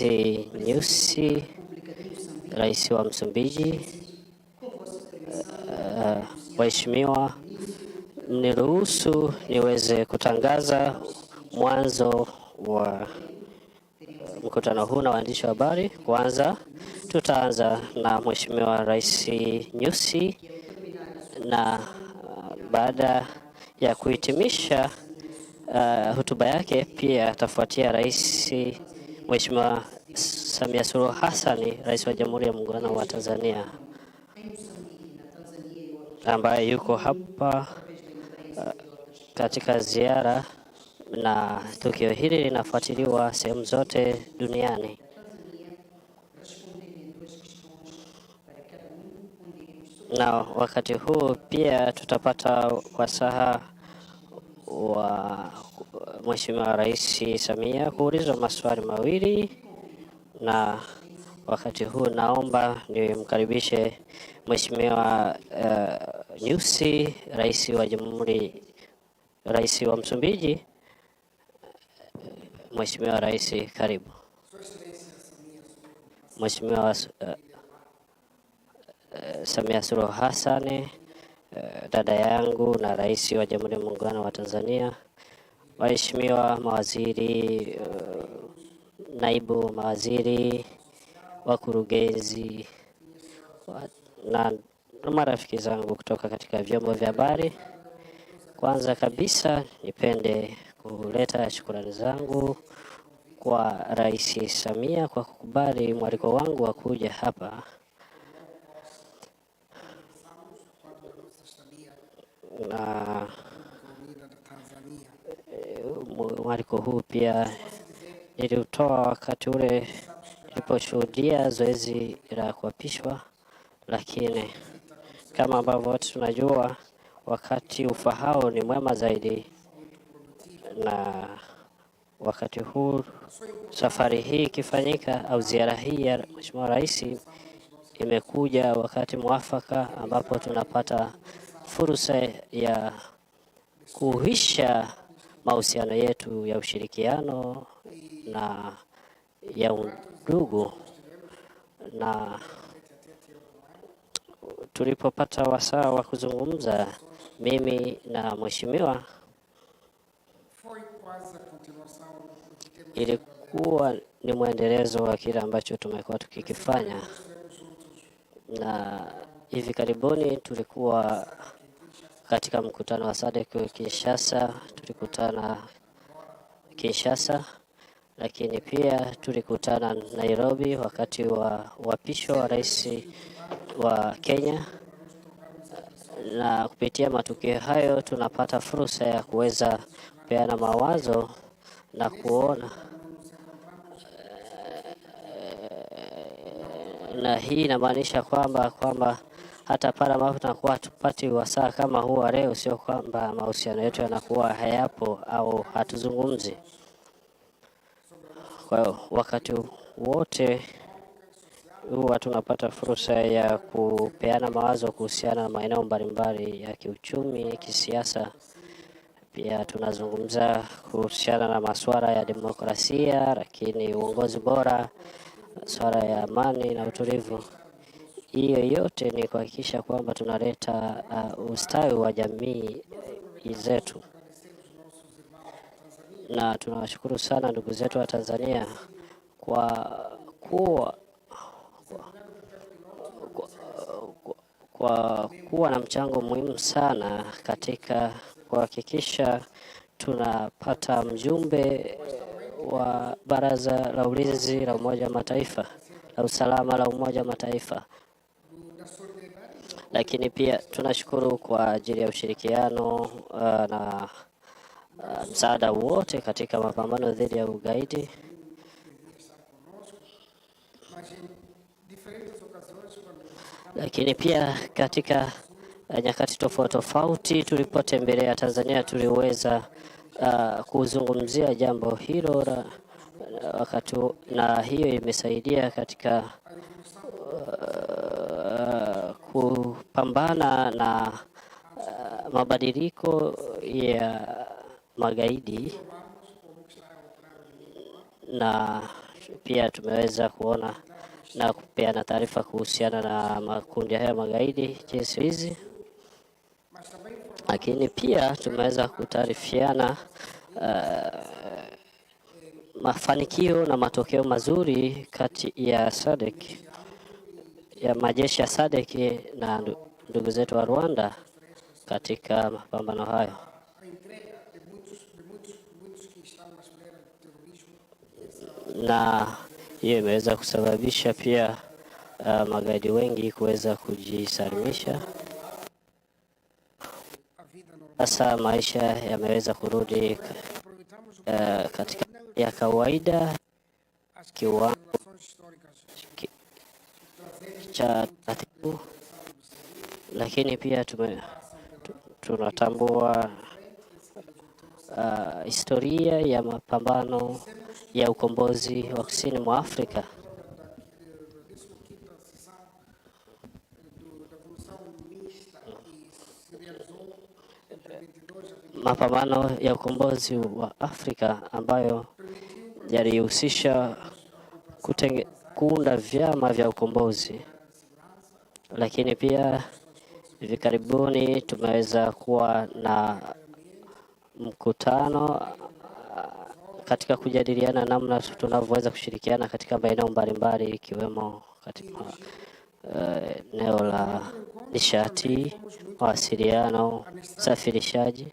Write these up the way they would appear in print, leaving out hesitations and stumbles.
Nyusi, Rais wa Msumbiji, waheshimiwa, mniruhusu niweze kutangaza mwanzo wa mkutano huu na waandishi wa habari. Kwanza tutaanza na Mheshimiwa Rais Nyusi, na baada ya kuhitimisha hotuba yake pia atafuatia Rais Mheshimiwa Samia Suluhu Hassan, Rais wa Jamhuri ya Muungano wa Tanzania, ambaye yuko hapa katika ziara, na tukio hili linafuatiliwa sehemu zote duniani. Na wakati huu pia tutapata wasaha wa Mheshimiwa Rais Samia kuulizwa maswali mawili, na wakati huu naomba nimkaribishe Mheshimiwa Nyusi, Rais wa Jamhuri, Rais wa Msumbiji. Mheshimiwa Rais, karibu. Mheshimiwa Samia Suluhu Hassan, dada yangu na Rais wa Jamhuri ya Muungano wa Tanzania, waheshimiwa mawaziri, naibu mawaziri, wakurugenzi na marafiki zangu kutoka katika vyombo vya habari, kwanza kabisa nipende kuleta shukrani zangu kwa Rais Samia kwa kukubali mwaliko wangu wa kuja hapa. Na mwaliko huu pia niliutoa wakati ule niliposhuhudia zoezi la kuapishwa, lakini kama ambavyo wote tunajua, wakati ufahao ni mwema zaidi, na wakati huu safari hii ikifanyika au ziara hii ya Mheshimiwa Rais imekuja wakati mwafaka ambapo tunapata fursa ya kuhuisha mahusiano yetu ya ushirikiano na ya undugu. Na tulipopata wasaa wa kuzungumza mimi na mheshimiwa, ilikuwa ni mwendelezo wa kile ambacho tumekuwa tukikifanya, na hivi karibuni tulikuwa katika mkutano wa SADC Kinshasa, tulikutana Kinshasa, lakini pia tulikutana Nairobi wakati wa uapisho wa rais wa Kenya, na kupitia matukio hayo tunapata fursa ya kuweza kupeana mawazo na kuona, na hii inamaanisha kwamba hata pale ambapo tunakuwa tupati wasaa kama huwa leo, sio kwamba mahusiano yetu yanakuwa hayapo au hatuzungumzi. Kwa hiyo wakati wote huwa tunapata fursa ya kupeana mawazo kuhusiana na maeneo mbalimbali ya kiuchumi, kisiasa. Pia tunazungumza kuhusiana na masuala ya demokrasia, lakini uongozi bora, masuala ya amani na utulivu. Hiyo yote ni kuhakikisha kwamba tunaleta ustawi wa jamii zetu. Na tunawashukuru sana ndugu zetu wa Tanzania kwa kuwa na mchango muhimu sana katika kuhakikisha tunapata mjumbe wa Baraza la Ulinzi la Umoja wa Mataifa, la Usalama la Umoja wa Mataifa. Lakini pia tunashukuru kwa ajili ya ushirikiano na msaada wote katika mapambano dhidi ya ugaidi. Lakini pia katika nyakati tofauti tulipotembelea Tanzania tuliweza kuzungumzia jambo hilo wakati, na hiyo imesaidia katika kupambana na mabadiliko ya magaidi, na pia tumeweza kuona na kupeana taarifa kuhusiana na makundi haya magaidi jinsi hizi, lakini pia tumeweza kutaarifiana mafanikio na matokeo mazuri kati ya SADC, ya majeshi ya SADC na ndugu zetu wa Rwanda katika mapambano hayo. Na hiyo imeweza kusababisha pia magaidi wengi kuweza kujisalimisha. Sasa maisha yameweza kurudi katika ya kawaida kiwango cha taratibu, lakini pia tunatambua historia ya mapambano ya ukombozi wa kusini mwa Afrika. Mapambano ya ukombozi wa Afrika ambayo yalihusisha kuunda vyama vya ukombozi, lakini pia hivi karibuni tumeweza kuwa na mkutano katika kujadiliana namna tunavyoweza kushirikiana katika maeneo mbalimbali ikiwemo katika eneo la nishati, mawasiliano, usafirishaji.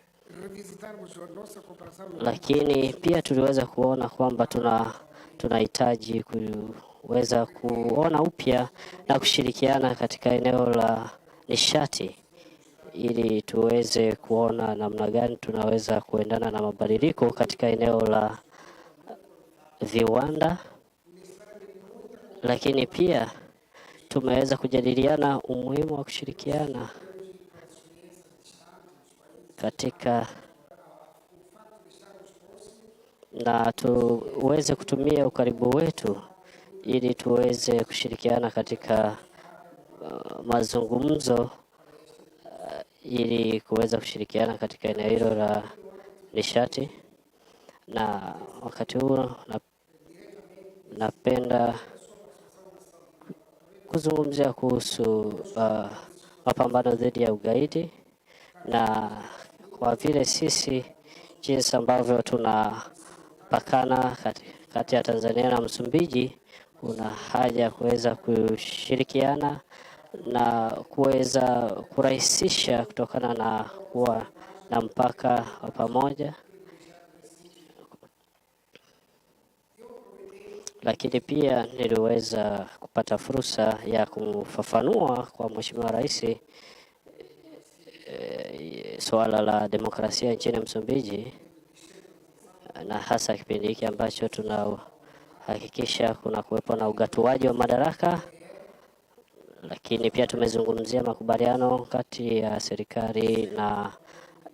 Lakini pia tuliweza kuona kwamba tunahitaji kuweza kuona upya na kushirikiana katika eneo la nishati ili tuweze kuona namna gani tunaweza kuendana na mabadiliko katika eneo la viwanda. Lakini pia tumeweza kujadiliana umuhimu wa kushirikiana katika na tuweze kutumia ukaribu wetu ili tuweze kushirikiana katika mazungumzo ili kuweza kushirikiana katika eneo hilo la nishati. Na wakati huo napenda kuzungumzia kuhusu mapambano dhidi ya ugaidi, na kwa vile sisi jinsi ambavyo tunapakana kati ya Tanzania na Msumbiji, kuna haja ya kuweza kushirikiana na kuweza kurahisisha kutokana na kuwa na mpaka wa pamoja. Lakini pia niliweza kupata fursa ya kufafanua kwa Mheshimiwa Rais swala la demokrasia nchini Msumbiji, na hasa kipindi hiki ambacho tunahakikisha kuna kuwepo na ugatuaji wa madaraka. Lakini pia tumezungumzia makubaliano kati ya serikali na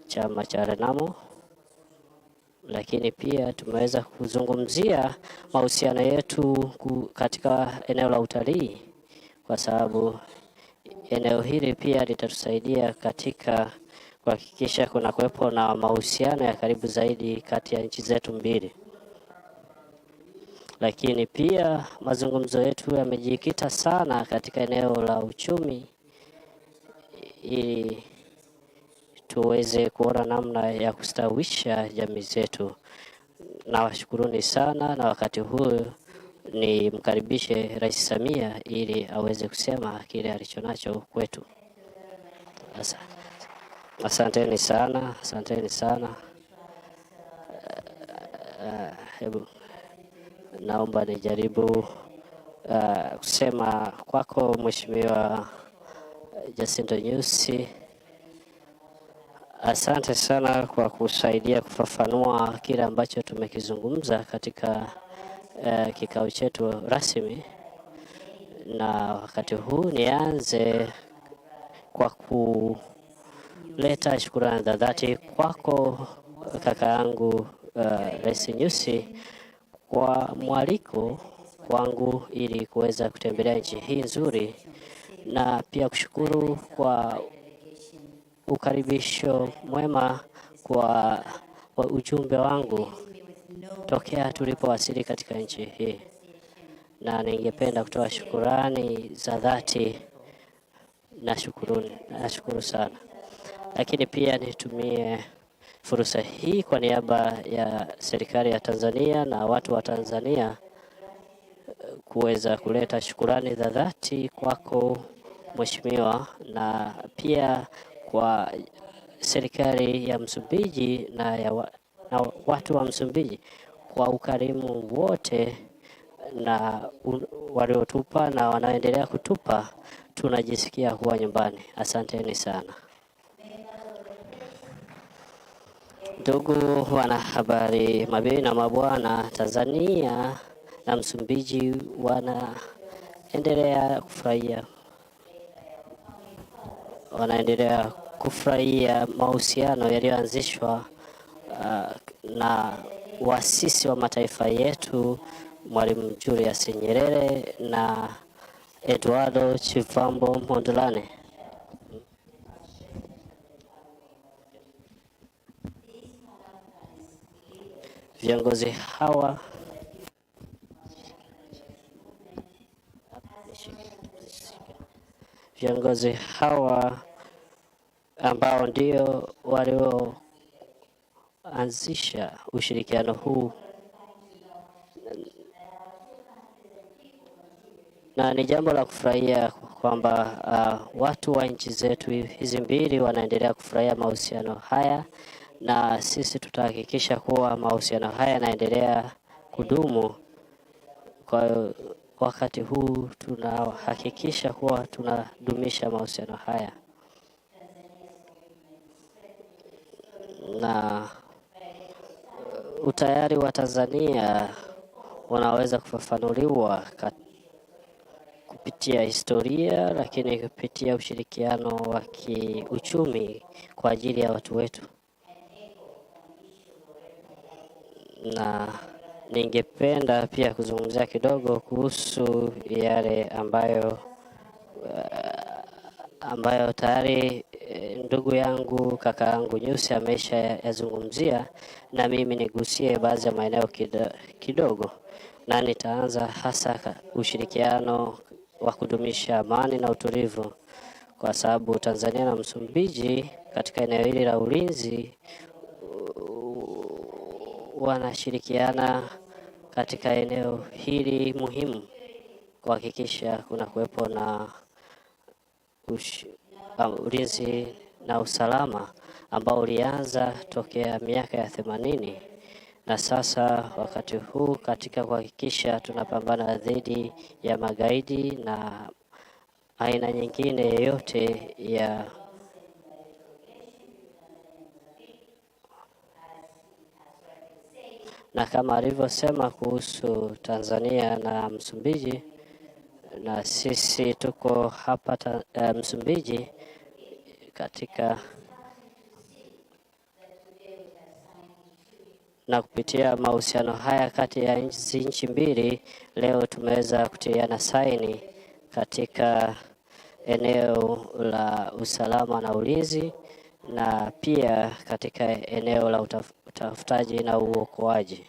chama cha RENAMO. Lakini pia tumeweza kuzungumzia mahusiano yetu katika eneo la utalii, kwa sababu eneo hili pia litatusaidia katika kuhakikisha kuna kuwepo na mahusiano ya karibu zaidi kati ya nchi zetu mbili. Lakini pia mazungumzo yetu yamejikita sana katika eneo la uchumi ili tuweze kuona namna ya kustawisha jamii zetu. Na washukuruni sana, na wakati huu ni mkaribishe Rais Samia ili aweze kusema kile alichonacho kwetu. Asanteni sana, asanteni sana. Hebu naomba nijaribu kusema kwako Mheshimiwa Jacinto Nyusi. Asante sana kwa kusaidia kufafanua kile ambacho tumekizungumza katika kikao chetu rasmi. Na wakati huu nianze kwa kuleta shukrani za dhati kwako kaka yangu Rais Nyusi kwa mwaliko kwangu ili kuweza kutembelea nchi hii nzuri, na pia kushukuru kwa ukaribisho mwema kwa ujumbe wangu tokea tulipowasili katika nchi hii. na ningependa kutoa shukurani za dhati. Nashukuru sana, lakini pia nitumie fursa hii kwa niaba ya serikali ya Tanzania na watu wa Tanzania kuweza kuleta shukurani za dhati kwako Mheshimiwa, na pia kwa serikali ya Msumbiji na watu wa Msumbiji kwa ukarimu wote na waliotupa na wanaendelea kutupa. Tunajisikia kuwa nyumbani. Asanteni sana. Ndugu wanahabari, mabibi na mabwana, Tanzania na Msumbiji wanaendelea kufurahia mahusiano yaliyoanzishwa na waasisi wa mataifa yetu Mwalimu Julius Nyerere na Eduardo Chivambo Mondlane. Viongozi hawa ambao ndio walioanzisha ushirikiano huu, na ni jambo la kufurahia kwamba watu wa nchi zetu hizi mbili wanaendelea kufurahia mahusiano haya, na sisi tutahakikisha kuwa mahusiano haya yanaendelea kudumu. Kwa wakati huu tunahakikisha kuwa tunadumisha mahusiano haya, na utayari wa Tanzania unaweza kufafanuliwa kupitia historia, lakini kupitia ushirikiano wa kiuchumi kwa ajili ya watu wetu. Na ningependa pia kuzungumzia kidogo kuhusu yale ambayo tayari ndugu yangu, kaka yangu Nyusi amesha yazungumzia, na mimi nigusie baadhi ya maeneo kidogo, na nitaanza hasa ushirikiano wa kudumisha amani na utulivu, kwa sababu Tanzania na Msumbiji katika eneo hili la ulinzi wanashirikiana katika eneo hili muhimu kuhakikisha kuna kuwepo na ulinzi na usalama ambao ulianza tokea miaka ya 80, na sasa wakati huu katika kuhakikisha tunapambana dhidi ya magaidi na aina nyingine yoyote ya na kama alivyosema kuhusu Tanzania na Msumbiji, na sisi tuko hapa Msumbiji katika na kupitia mahusiano haya kati ya nchi mbili, leo tumeweza kutiana saini katika eneo la usalama na ulinzi, na pia katika eneo la utafutaji na uokoaji,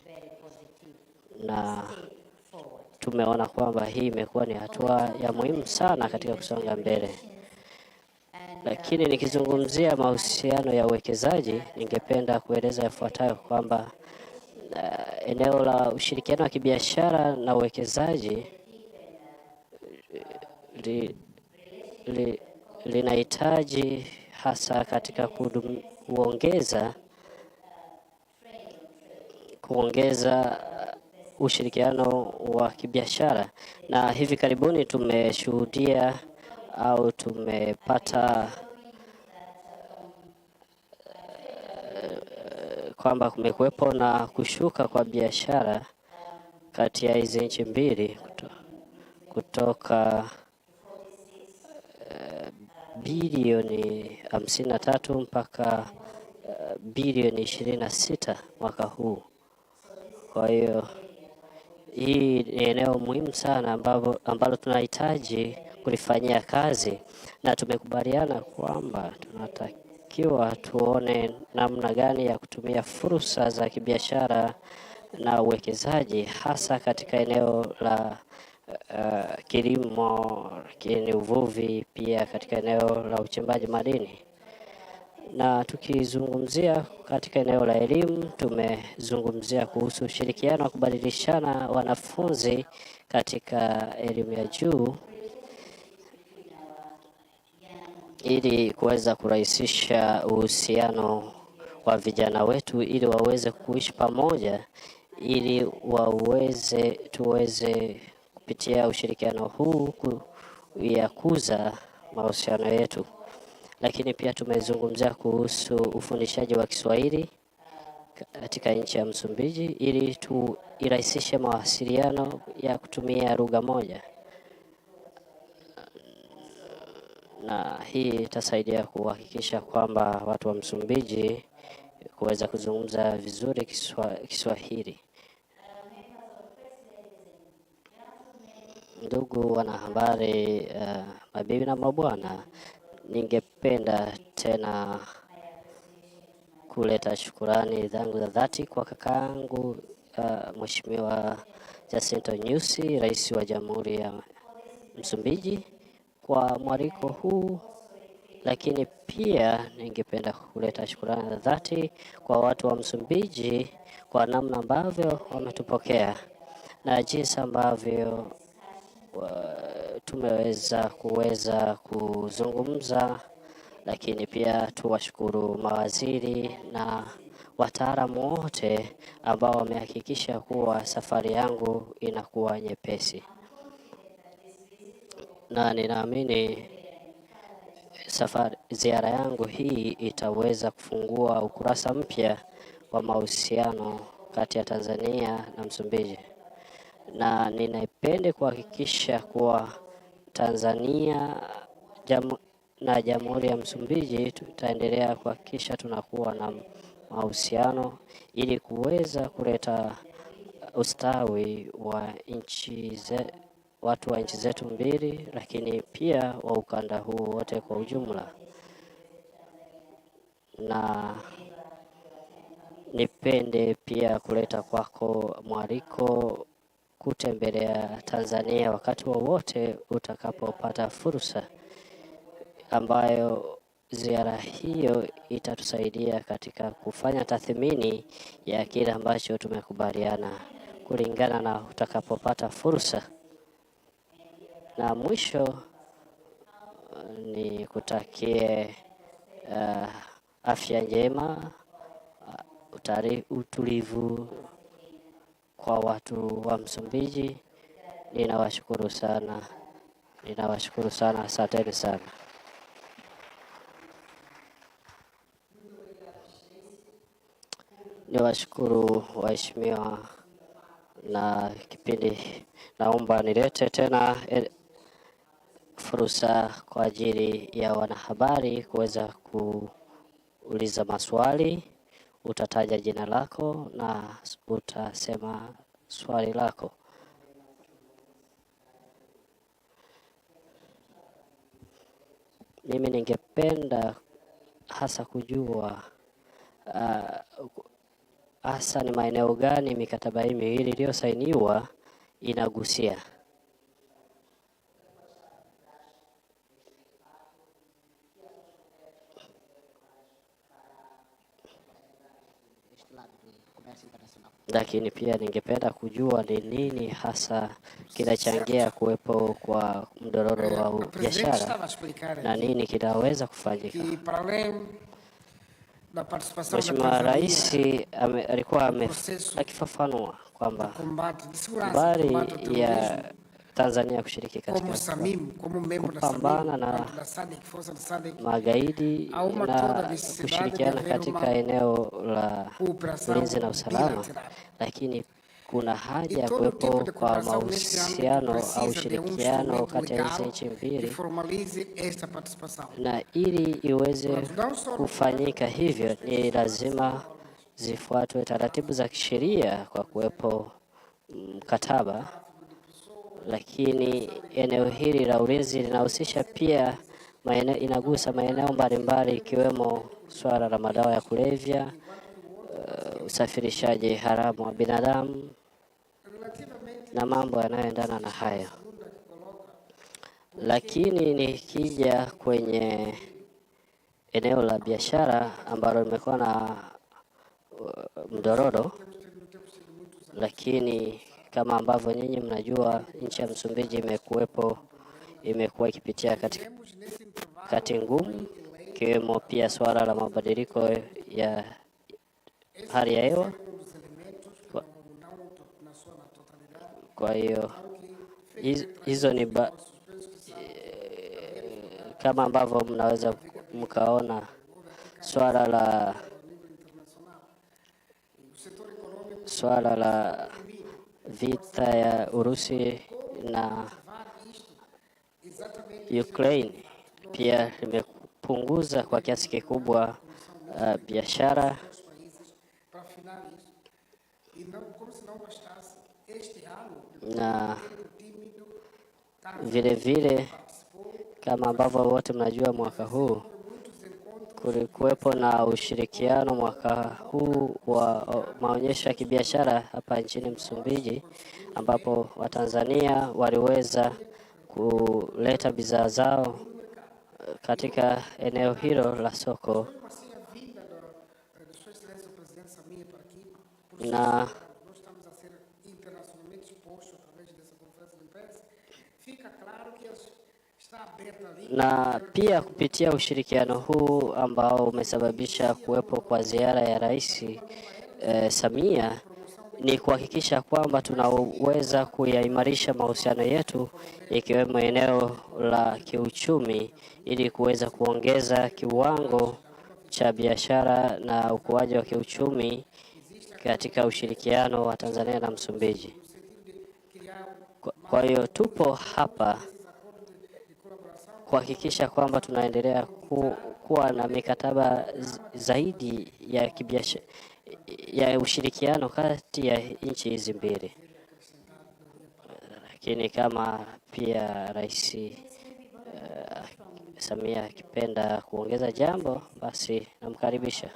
na tumeona kwamba hii imekuwa ni hatua ya muhimu sana katika kusonga mbele. Lakini nikizungumzia mahusiano ya uwekezaji, ningependa kueleza yafuatayo kwamba eneo la ushirikiano wa kibiashara na uwekezaji linahitaji hasa katika kuongeza ushirikiano wa kibiashara, na hivi karibuni tumeshuhudia au tumepata kwamba kumekuwepo na kushuka kwa biashara kati ya hizi nchi mbili kutoka bilioni 53 mpaka bilioni 26 mwaka huu. Kwa hiyo hii ni eneo muhimu sana ambalo tunahitaji kulifanyia kazi, na tumekubaliana kwamba tunatakiwa tuone namna gani ya kutumia fursa za kibiashara na uwekezaji hasa katika eneo la kilimo, lakini uvuvi, pia katika eneo la uchimbaji madini. Na tukizungumzia katika eneo la elimu, tumezungumzia kuhusu ushirikiano wa kubadilishana wanafunzi katika elimu ya juu ili kuweza kurahisisha uhusiano wa vijana wetu ili waweze kuishi pamoja, ili tuweze kupitia ushirikiano huu kuyakuza mahusiano yetu. Lakini pia tumezungumzia kuhusu ufundishaji wa Kiswahili katika nchi ya Msumbiji ili tuirahisishe mawasiliano ya kutumia lugha moja, na hii itasaidia kuhakikisha kwamba watu wa Msumbiji kuweza kuzungumza vizuri Kiswahili. Ndugu wanahabari, mabibi na mabwana, ningependa tena kuleta shukurani zangu za dhati kwa kakaangu Mheshimiwa Jacinto Nyusi, Rais wa Jamhuri ya Msumbiji, kwa mwaliko huu. Lakini pia ningependa kuleta shukurani za dhati kwa watu wa Msumbiji kwa namna ambavyo wametupokea na jinsi ambavyo tumeweza kuzungumza. Lakini pia tuwashukuru mawaziri na wataalamu wote ambao wamehakikisha kuwa safari yangu inakuwa nyepesi, na ninaamini ziara yangu hii itaweza kufungua ukurasa mpya wa mahusiano kati ya Tanzania na Msumbiji, na ninapenda kuhakikisha kuwa Tanzania na Jamhuri ya Msumbiji tutaendelea kuhakikisha tunakuwa na mahusiano ili kuweza kuleta ustawi wa watu wa nchi zetu mbili, lakini pia wa ukanda huu wote kwa ujumla. Na nipende pia kuleta kwako mwaliko kutembelea Tanzania wakati wowote utakapopata fursa, ambayo ziara hiyo itatusaidia katika kufanya tathmini ya kile ambacho tumekubaliana kulingana na utakapopata fursa. Na mwisho ni kutakie afya njema, utulivu kwa watu wa Msumbiji. Ninawashukuru sana, asanteni sana. Niwashukuru waheshimiwa, na kipindi naomba nilete tena fursa kwa ajili ya wanahabari kuweza kuuliza maswali. Utataja jina lako na utasema swali lako. Mimi ningependa hasa kujua hasa ni maeneo gani mikataba hii miwili iliyosainiwa inagusia. Lakini pia ningependa kujua ni nini hasa kinachangia kuwepo kwa mdororo wa biashara na nini kinaweza kufanyika. Mheshimiwa Rais alikuwa akifafanua kwamba habari ya Tanzania kushiriki katika kupambana na magaidi na kushirikiana katika eneo la ulinzi na usalama, lakini kuna haja ya kuwepo kwa mahusiano au ushirikiano kati ya hizi nchi mbili, na ili iweze kufanyika hivyo ni lazima zifuatwe taratibu za kisheria kwa kuwepo mkataba. Lakini eneo hili la ulinzi linahusisha pia inagusa maeneo mbalimbali ikiwemo swala la madawa ya usafirishaji haramu wa binadamu na mambo yanayoendana na hayo. Lakini nikija kwenye eneo la biashara ambalo limekuwa na mdororo, lakini kama ambavyo nyinyi mnajua, nchi ya Msumbiji imekuwa ikipitia kati ngumu, ikiwemo pia swala la mabadiliko ya hali ya hewa. Kwa hiyo hizo ni kama ambavyo mnaweza mkaona swala la vita ya Urusi na Ukraine pia limepunguza kwa kiasi kikubwa biashara, na vile vile kama ambavyo wote mnajua, mwaka huu kulikuwepo na ushirikiano mwaka huu wa maonyesho ya kibiashara hapa nchini Msumbiji, ambapo Watanzania waliweza kuleta bidhaa zao katika eneo hilo la soko, na pia kupitia ushirikiano huu ambao umesababisha kuwepo kwa ziara ya Rais Samia, ni kuhakikisha kwamba tunaweza kuyaimarisha mahusiano yetu, ikiwemo eneo la kiuchumi, ili kuweza kuongeza kiwango cha biashara na ukuaji wa kiuchumi katika ushirikiano wa Tanzania na Msumbiji. Kwa hiyo tupo hapa kuhakikisha kwamba tunaendelea kuwa na mikataba zaidi ya kibiashara ya ushirikiano kati ya nchi hizi mbili. Lakini kama pia Rais Samia akipenda kuongeza jambo, basi namkaribisha.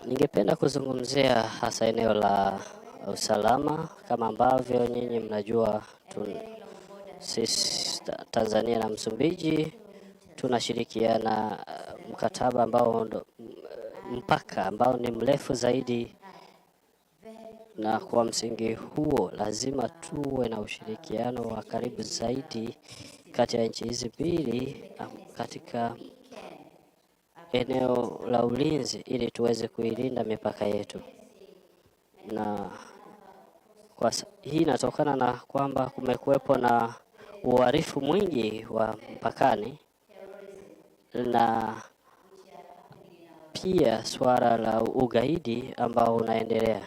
Ningependa kuzungumzia hasa eneo la usalama. Kama ambavyo nyinyi mnajua, sisi Tanzania na Msumbiji tunashirikiana mkataba ambao mpaka ambao ni mrefu zaidi, na kwa msingi huo lazima tuwe na ushirikiano wa karibu zaidi kati ya nchi hizi mbili katika eneo la ulinzi, ili tuweze kuilinda mipaka yetu. Na hii inatokana na kwamba kumekuwepo na uhalifu mwingi wa mpakani, na pia swala la ugaidi ambao unaendelea.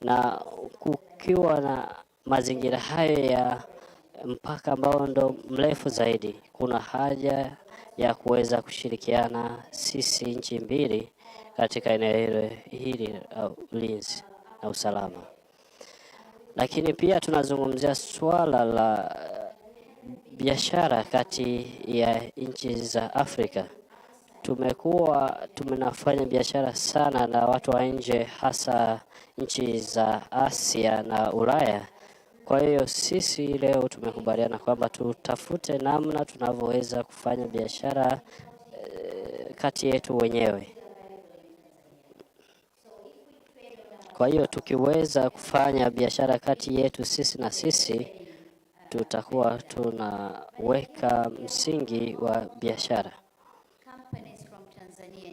Na kukiwa na mazingira hayo ya mpaka ambao ndo mrefu zaidi, kuna haja ya kuweza kushirikiana sisi nchi mbili katika eneo hili la ulinzi na usalama. Lakini pia tunazungumzia swala la biashara kati ya nchi za Afrika. Tunafanya biashara sana na watu wa nje, hasa nchi za Asia na Ulaya. Kwa hiyo sisi leo tumekubaliana kwamba tutafute namna tunavyoweza kufanya biashara kati yetu wenyewe. Kwa hiyo tukiweza kufanya biashara kati yetu sisi na sisi, tutakuwa tunaweka msingi wa biashara.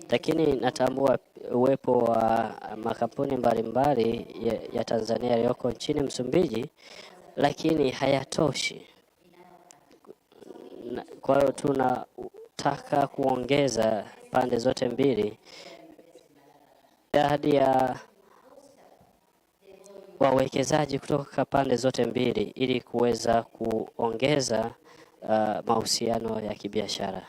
Lakini natambua uwepo wa makampuni mbalimbali ya Tanzania yaliyoko nchini Msumbiji, lakini hayatoshi. Kwa hiyo tunataka kuongeza pande zote mbili idadi ya wawekezaji kutoka pande zote mbili, ili kuweza kuongeza mahusiano ya kibiashara.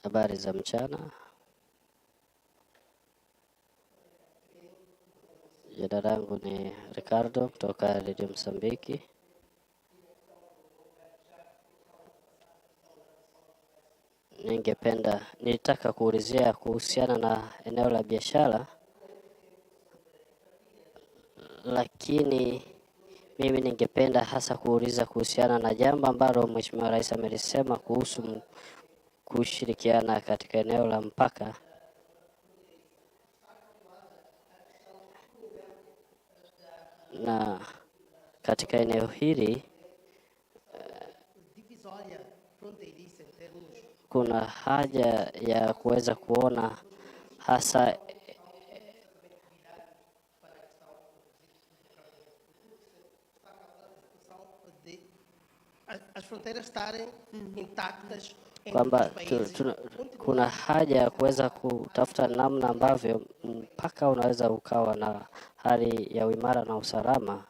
Habari za mchana. Jina langu ni Ricardo kutoka Radio Msambiki. nilitaka kuulizia kuhusiana na eneo la biashara, lakini mimi ningependa hasa kuuliza kuhusiana na jambo ambalo Mheshimiwa Rais amelisema kuhusu kushirikiana katika eneo la mpaka. Na katika eneo hili kuna haja ya kuweza kuona hasa as fronteiras estarem intactas kwamba kuna haja ya kuweza kutafuta namna ambavyo mpaka unaweza ukawa na hali ya uimara na usalama.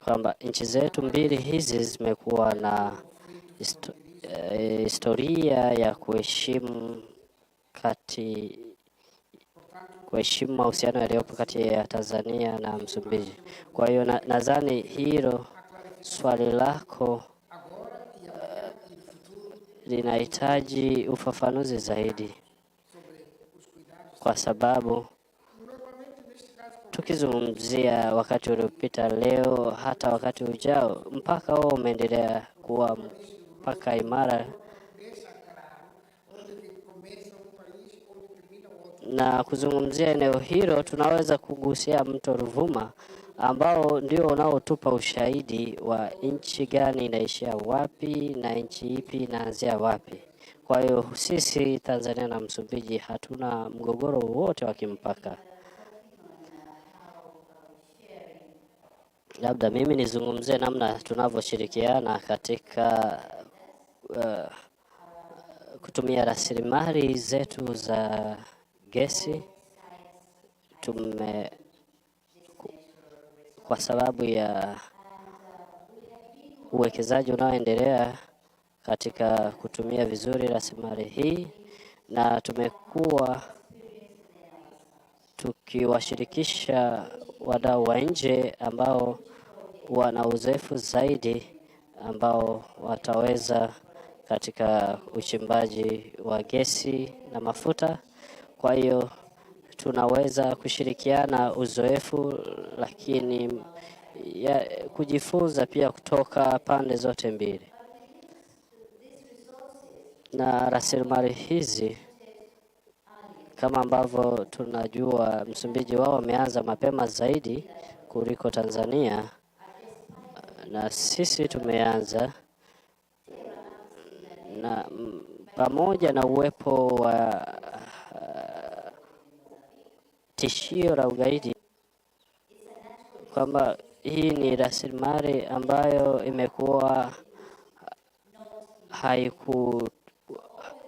Kwamba nchi zetu mbili hizi zimekuwa na historia ya kuheshimu mahusiano yaliyopo kati ya Tanzania na Msumbiji. Kwa hiyo nadhani hilo swali lako linahitaji ufafanuzi zaidi, kwa sababu tukizungumzia wakati uliopita, leo, hata wakati ujao, mpaka wao umeendelea kuwa mpaka imara. Na kuzungumzia eneo hilo, tunaweza kugusia mto Ruvuma ambao ndio unaotupa ushahidi wa nchi gani inaishia wapi na nchi ipi inaanzia wapi. Kwa hiyo sisi Tanzania na Msumbiji hatuna mgogoro wote wa kimpaka. Labda mimi nizungumzie namna tunavyoshirikiana katika kutumia rasilimali zetu za gesi. Kwa sababu ya uwekezaji unaoendelea katika kutumia vizuri rasilimali hii, na tumekuwa tukiwashirikisha wadau wa nje ambao wana uzoefu zaidi, ambao wataweza katika uchimbaji wa gesi na mafuta. Kwa hiyo tunaweza kushirikiana uzoefu, lakini kujifunza pia kutoka pande zote mbili. Na rasilimali hizi, kama ambavyo tunajua, Msumbiji wao wameanza mapema zaidi kuliko Tanzania, na sisi tumeanza, na pamoja na uwepo wa tishio la ugaidi, kwamba hii ni rasilimali ambayo imekuwa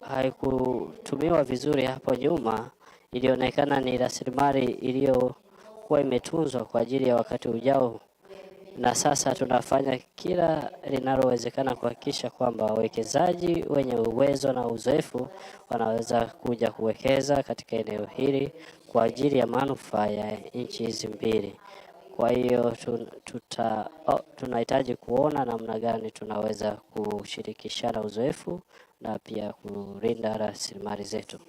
haikutumiwa vizuri hapo nyuma. Ilionekana ni rasilimali iliyokuwa imetunzwa kwa ajili ya wakati ujao, na sasa tunafanya kila linalowezekana kuhakikisha kwamba wawekezaji wenye uwezo na uzoefu wanaweza kuja kuwekeza katika eneo hili kwa ajili ya manufaa ya nchi hizi mbili. Kwa hiyo tunahitaji kuona namna gani tunaweza kushirikishana uzoefu na pia kulinda rasilimali zetu.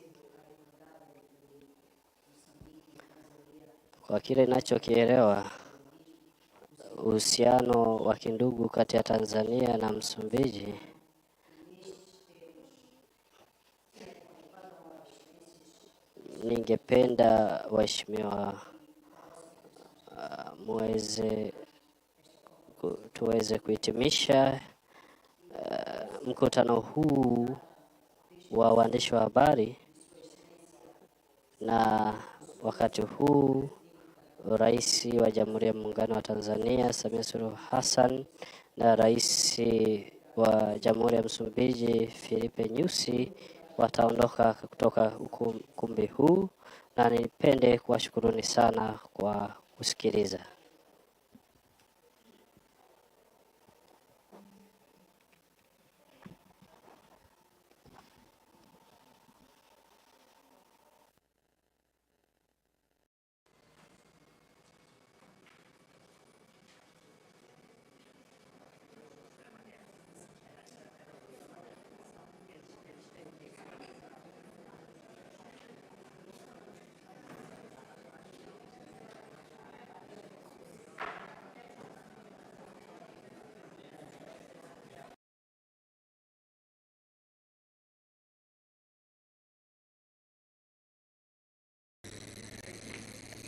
Kwa kile ninachokielewa, uhusiano wa kindugu kati ya Tanzania na Msumbiji ningependa waheshimiwa tuweze kuhitimisha mkutano huu wa waandishi wa habari, na wakati huu Rais wa Jamhuri ya Muungano wa Tanzania Samia Suluhu Hassan na Rais wa Jamhuri ya Msumbiji Filipe Nyusi wataondoka kutoka ukumbi huu, na nipende kuwashukuruni sana kwa kusikiliza.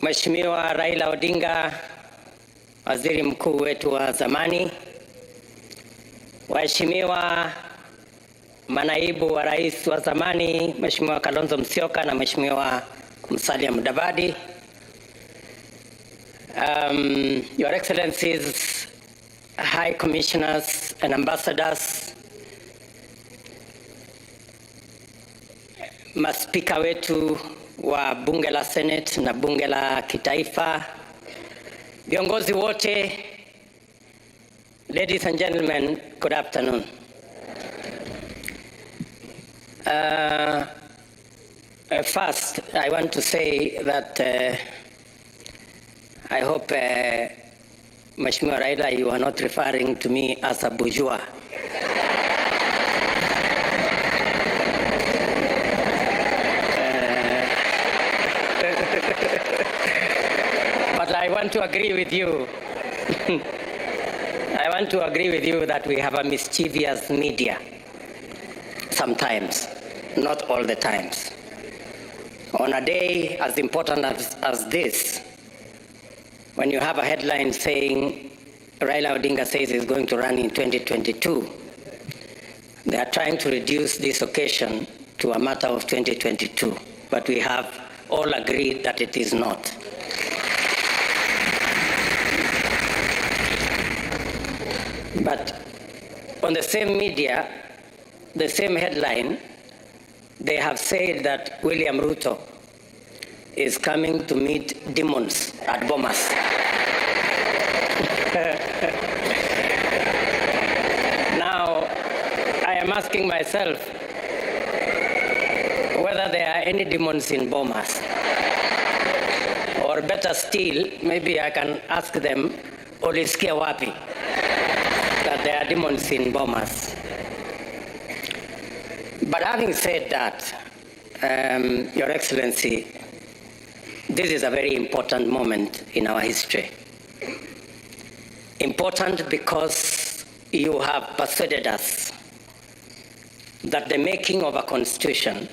Mheshimiwa Raila Odinga, waziri mkuu wetu wa zamani, waheshimiwa manaibu wa rais wa zamani, Mheshimiwa Kalonzo Musyoka na Mheshimiwa Musalia Mudavadi, Your Excellencies, High Commissioners and Ambassadors, maspika wetu wa bunge la Senate na bunge la kitaifa, viongozi wote, ladies and gentlemen, good afternoon. First, I want to say that I hope, Mheshimiwa Raila, you are not referring to me as a bourgeois. But I want to agree with you. I want to agree with you that we have a mischievous media sometimes, not all the times. On a day as important as this, when you have a headline saying Raila Odinga says he's going to run in 2022, they are trying to reduce this occasion to a matter of 2022, but we have all agreed that it is not. But on the same media, the same headline, they have said that William Ruto is coming to meet demons at Bomas. Now, I am asking myself whether there are any demons in Bomas. Or better still, maybe I can ask them, Olisikia wapi, that there are demons in Bomas. But having said that, Your Excellency, this is a very important moment in our history. Important because you have persuaded us that the making of a constitution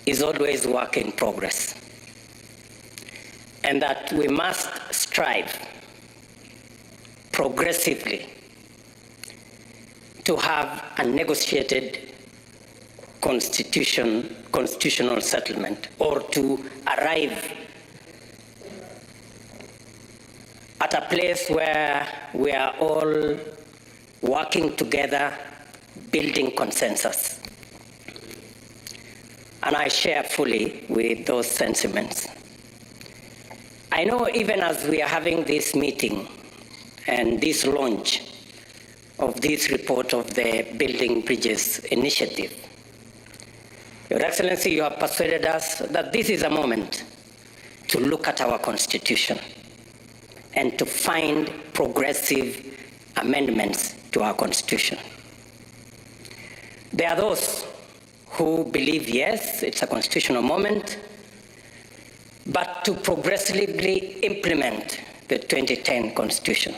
is always work in progress, and that we must strive progressively to have a negotiated constitutional settlement, or to arrive at a place where we are all working together, building consensus. And I share fully with those sentiments. I know even as we are having this meeting and this launch of this report of the Building Bridges initiative, Your Excellency, you have persuaded us that this is a moment to look at our Constitution and to find progressive amendments to our Constitution. There are those who believe, yes, it's a constitutional moment, but to progressively implement the 2010 Constitution.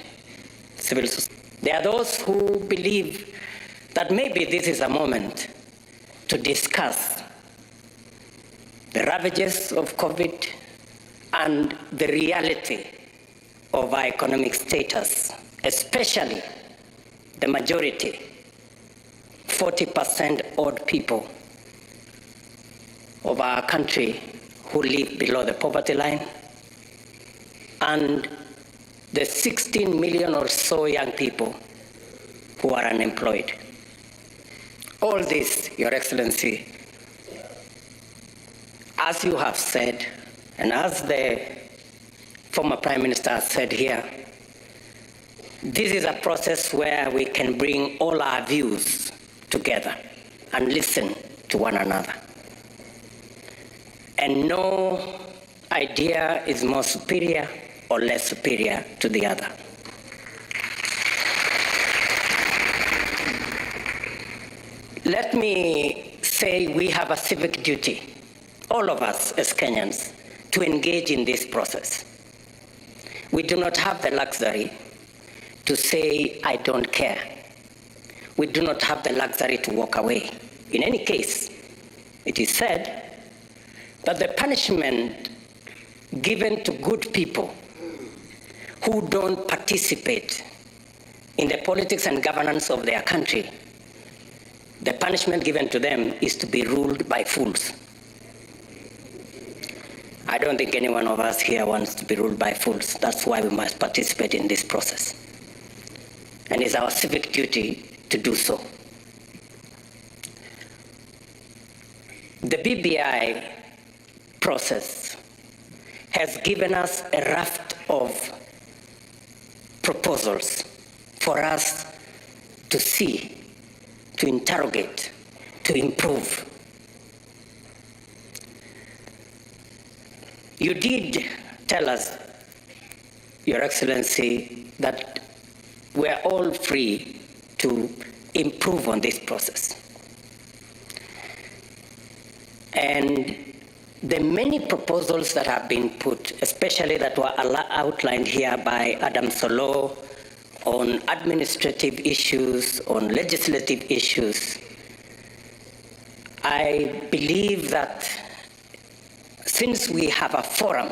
Civil society. There are those who believe that maybe this is a moment to discuss the ravages of COVID and the reality of our economic status, especially the majority, 40% odd people of our country who live below the poverty line, and the 16 million or so young people who are unemployed. All this, Your Excellency, as you have said, and as the former Prime Minister said here, this is a process where we can bring all our views together and listen to one another. And no idea is more superior or less superior to the other. Let me say we have a civic duty, all of us as Kenyans, to engage in this process. We do not have the luxury to say, I don't care. We do not have the luxury to walk away. In any case, it is said that the punishment given to good people who don't participate in the politics and governance of their country, the punishment given to them is to be ruled by fools. I don't think any one of us here wants to be ruled by fools. That's why we must participate in this process. And it's our civic duty to do so. The BBI process has given us a raft of proposals for us to see, to interrogate, to improve. You did tell us, Your Excellency, that we're all free to improve on this process. And the many proposals that have been put, especially that were outlined here by Adam Solo on administrative issues, on legislative issues, I believe that since we have a forum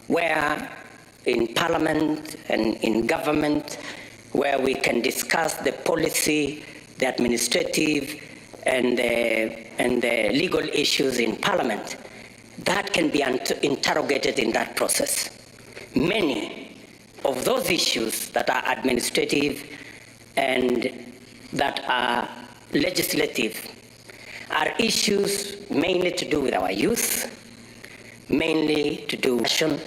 where in Parliament and in government, where we can discuss the policy, the administrative, and the legal issues in Parliament, that can be interrogated in that process. Many of those issues that are administrative and that are legislative are issues mainly to do with our youth, mainly to do with action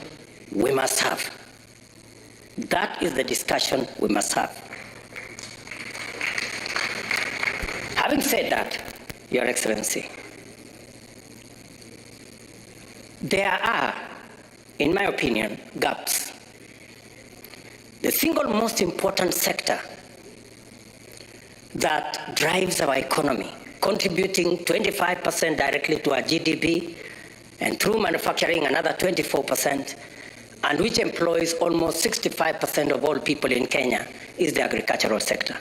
we must have. That is the discussion we must have. Having said that, Your Excellency, there are, in my opinion, gaps. The single most important sector that drives our economy, contributing 25% directly to our GDP, and through manufacturing another 24%, and which employs almost 65% of all people in Kenya, is the agricultural sector.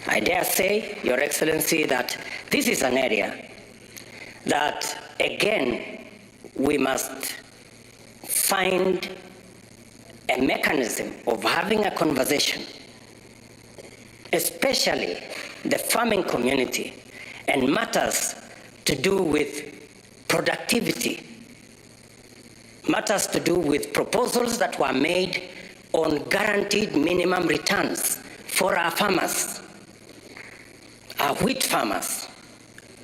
I dare say, Your Excellency, that this is an area that, again, we must find a mechanism of having a conversation, especially the farming community, and matters to do with productivity, matters to do with proposals that were made on guaranteed minimum returns for our farmers, our wheat farmers,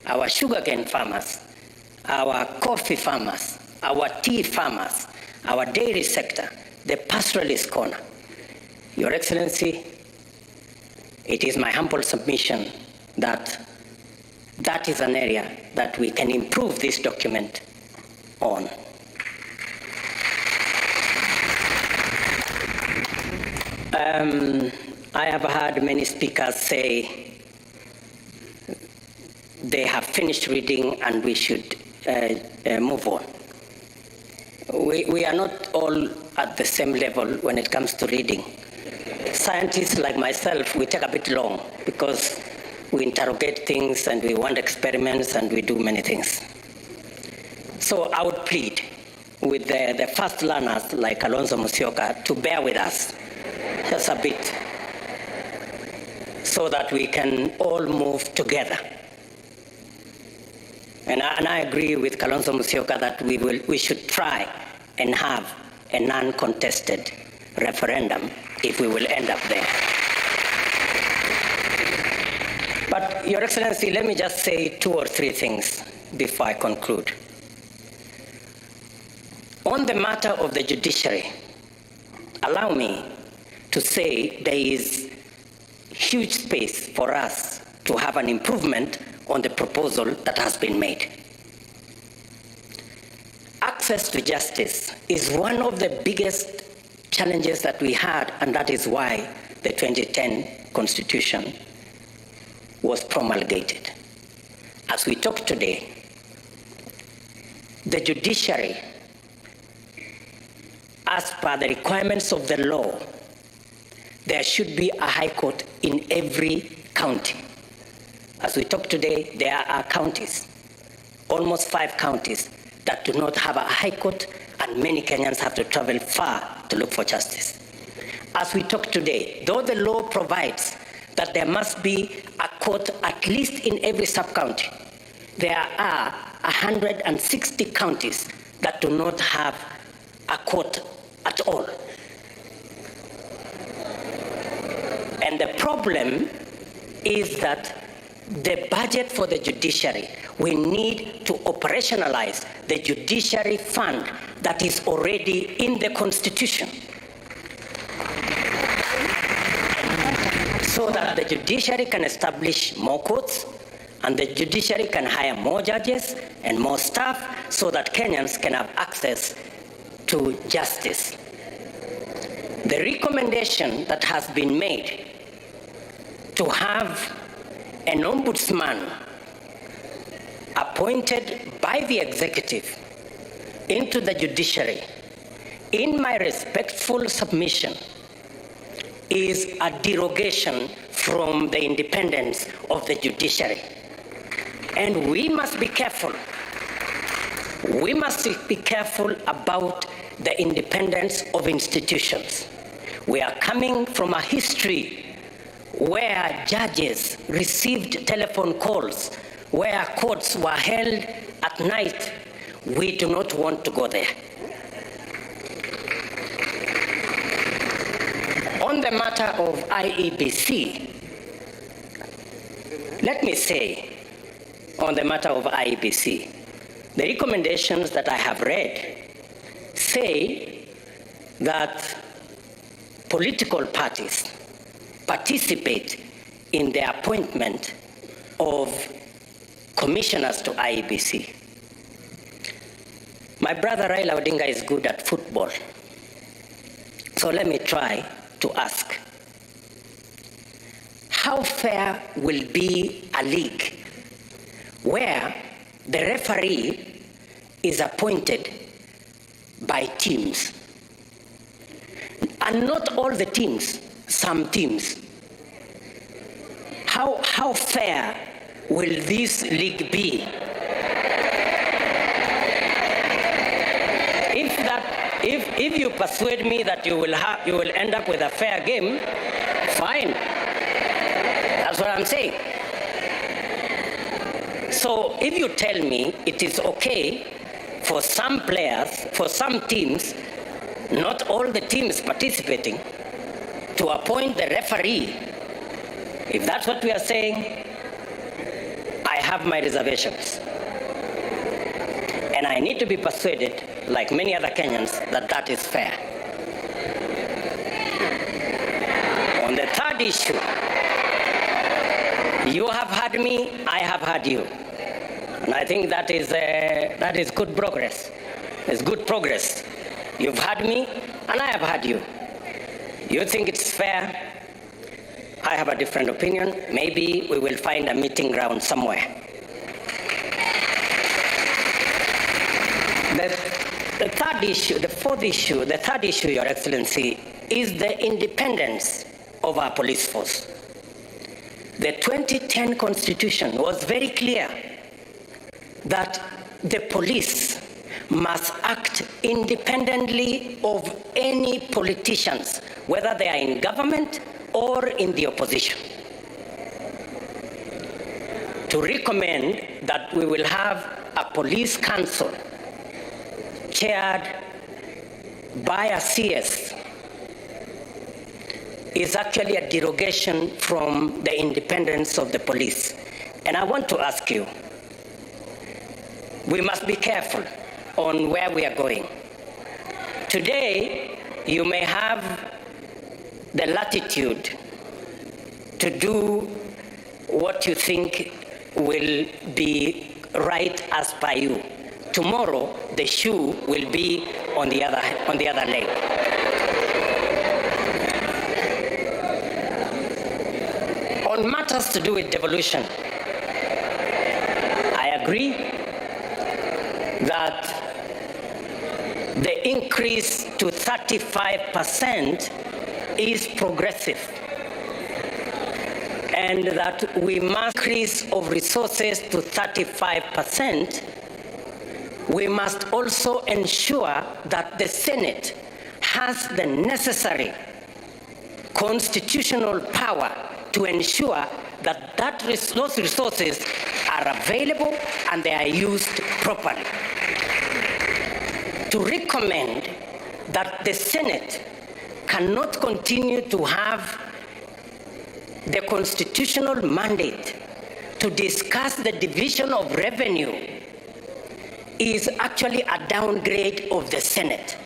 our sugarcane farmers, our coffee farmers, our tea farmers, our dairy sector, the pastoralist corner. Your Excellency, it is my humble submission that that is an area that we can improve this document on. I have heard many speakers say they have finished reading and we should move on. We are not all at the same level when it comes to reading. Scientists like myself, we take a bit long because we interrogate things and we want experiments and we do many things. So I would plead with the fast learners like Alonzo Musyoka to bear with us just a bit so that we can all move together. And I agree with Kalonzo Musyoka that we should try and have a non-contested referendum if we will end up there. But, Your Excellency, let me just say 2 or 3 things before I conclude. On the matter of the judiciary, allow me to say there is huge space for us to have an improvement on the proposal that has been made. Access to justice is one of the biggest challenges that we had, and that is why the 2010 Constitution was promulgated. As we talk today, the judiciary, as per the requirements of the law, there should be a high court in every county. As we talk today, there are counties, almost 5 counties, that do not have a high court, and many Kenyans have to travel far to look for justice. As we talk today, though the law provides that there must be a court at least in every sub-county, there are 160 counties that do not have a court at all. And the problem is that the budget for the judiciary, we need to operationalize the judiciary fund that is already in the Constitution, so that the judiciary can establish more courts and the judiciary can hire more judges and more staff so that Kenyans can have access to justice. The recommendation that has been made to have an ombudsman appointed by the executive into the judiciary, in my respectful submission, is a derogation from the independence of the judiciary. And we must be careful. We must be careful about the independence of institutions. We are coming from a history where judges received telephone calls, where courts were held at night. We do not want to go there. On the matter of IEBC, let me say, on the matter of IEBC, the recommendations that I have read say that political parties participate in the appointment of commissioners to IEBC. My brother Raila Odinga is good at football, so let me try to ask, how fair will be a league where the referee is appointed by teams, and not all the teams, some teams? How fair will this league be? If you persuade me that you will end up with a fair game, fine. That's what I'm saying. So if you tell me it is okay for some players, for some teams, not all the teams participating, to appoint the referee, if that's what we are saying, I have my reservations. And I need to be persuaded, like many other Kenyans, that that is fair. On the third issue, you have heard me, I have heard you. And I think that is good progress. It's good progress. You've heard me, and I have heard you. You think it's fair? I have a different opinion. Maybe we will find a meeting ground somewhere. The third issue, the fourth issue, the third issue, Your Excellency, is the independence of our police force. The 2010 Constitution was very clear that the police must act independently of any politicians, whether they are in government or in the opposition. To recommend that we will have a police council chaired by a CS is actually a derogation from the independence of the police. And I want to ask you, we must be careful on where we are going. Today, you may have the latitude to do what you think will be right as per you. Tomorrow, the shoe will be on the other leg. On matters to do with devolution, I agree that the increase to 35% is progressive, and that we must increase of resources to 35% we must also ensure that the Senate has the necessary constitutional power to ensure that those resources are available and they are used properly. To recommend that the Senate cannot continue to have the constitutional mandate to discuss the division of revenue is actually a downgrade of the Senate.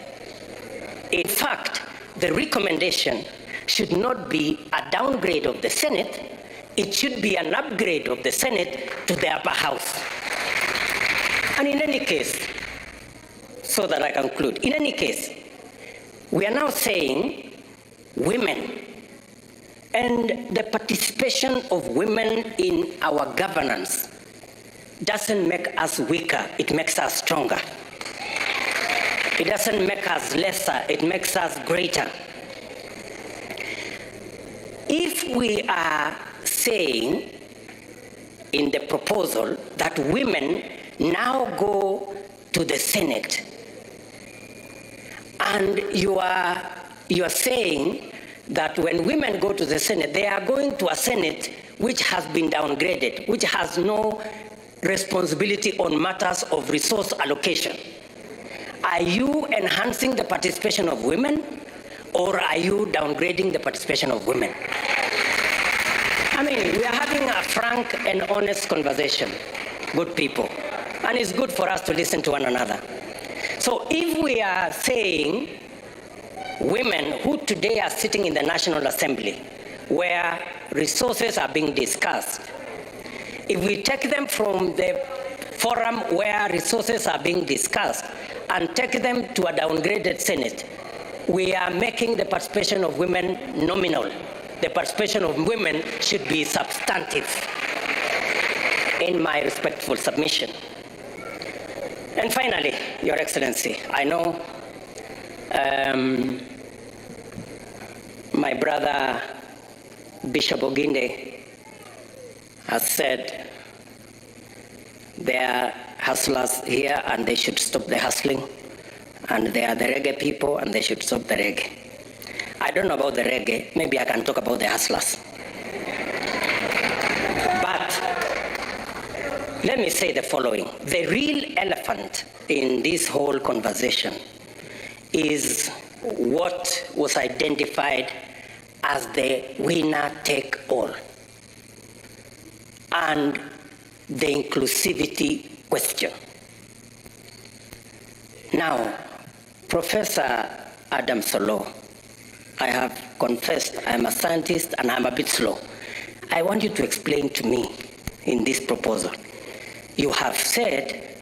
In fact, the recommendation should not be a downgrade of the Senate, it should be an upgrade of the Senate to the upper house. And in any case, so that I conclude, in any case, we are now saying women and the participation of women in our governance doesn't make us weaker, it makes us stronger. It doesn't make us lesser, it makes us greater. If we are saying in the proposal that women now go to the Senate, and you are saying that when women go to the Senate, they are going to a Senate which has been downgraded, which has no responsibility on matters of resource allocation. Are you enhancing the participation of women, or are you downgrading the participation of women? I mean, we are having a frank and honest conversation, good people, and it's good for us to listen to one another. So if we are saying women who today are sitting in the National Assembly, where resources are being discussed, if we take them from the forum where resources are being discussed and take them to a downgraded Senate, we are making the participation of women nominal. The participation of women should be substantive, in my respectful submission. And finally, Your Excellency, I know my brother Bishop Oginde has said there are hustlers here and they should stop the hustling, and they are the reggae people and they should stop the reggae. I don't know about the reggae, maybe I can talk about the hustlers. But let me say the following. The real elephant in this whole conversation is what was identified as the winner take all and the inclusivity question. Now, Professor Adam Solo, I have confessed I'm a scientist and I'm a bit slow. I want you to explain to me in this proposal. You have said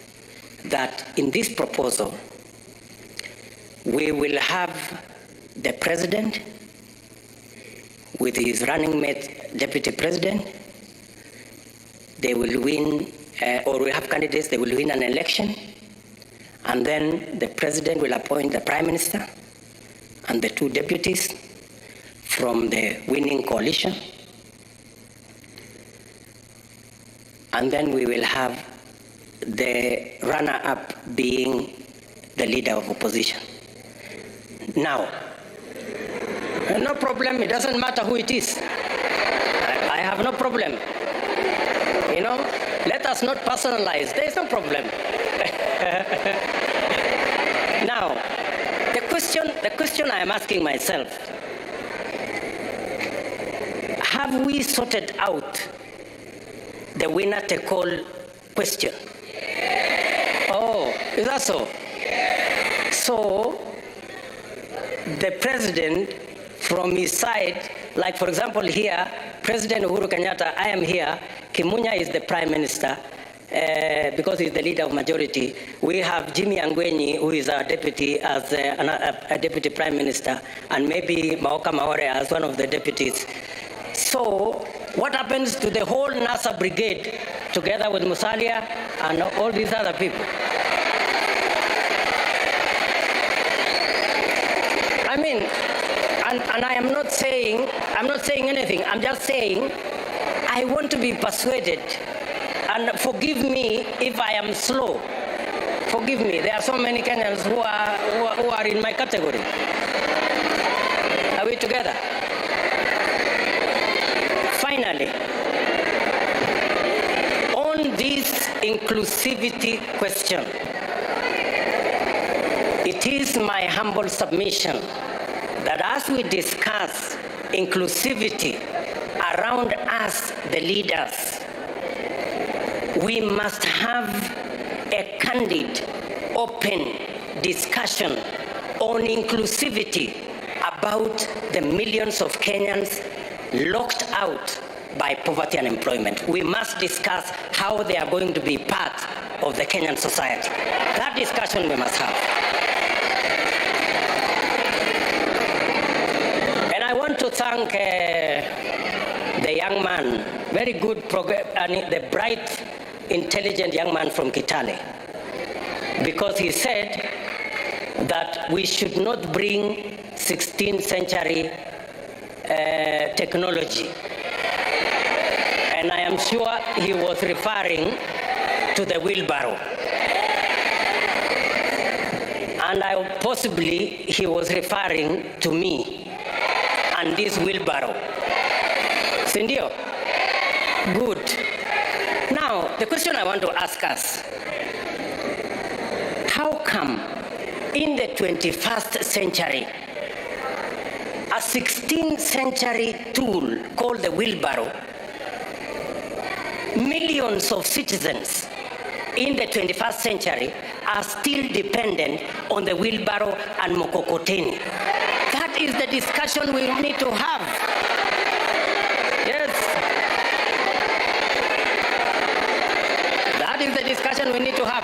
that in this proposal, we will have the president with his running mate, deputy president. They will win, or we have candidates, they will win an election, and then the president will appoint the prime minister and the two deputies from the winning coalition. And then we will have the runner-up being the leader of opposition. Now, no problem, it doesn't matter who it is. I have no problem. You know, let us not personalize, there is no problem. Now, the question I am asking myself, have we sorted out the winner take all question? Oh, is that so? So, the president from his side, like for example here, President Uhuru Kenyatta, I am here, Kimunya is the prime minister, because he's the leader of majority. We have Jimmy Angwenyi, who is our deputy, as a deputy prime minister, and maybe Maoka Maore as one of the deputies. So, what happens to the whole NASA brigade, together with Musalia and all these other people? I mean, and I am not saying anything. I'm just saying I want to be persuaded, and forgive me if I am slow. Forgive me, there are so many Kenyans who are in my category. Are we together? Finally, on this inclusivity question, it is my humble submission that as we discuss inclusivity around us, the leaders, we must have a candid, open discussion on inclusivity about the millions of Kenyans locked out by poverty and unemployment. We must discuss how they are going to be part of the Kenyan society. That discussion we must have. And I want to thank the young man, very good, the bright, intelligent young man from Kitale, because he said that we should not bring 16th century technology. And I am sure he was referring to the wheelbarrow. And possibly he was referring to me and this wheelbarrow. Sindio? Good. Now, the question I want to ask us, how come in the 21st century, a 16th century tool called the wheelbarrow, millions of citizens in the 21st century are still dependent on the wheelbarrow and mokokoteni? That is the discussion we need to have. Yes. That is the discussion we need to have.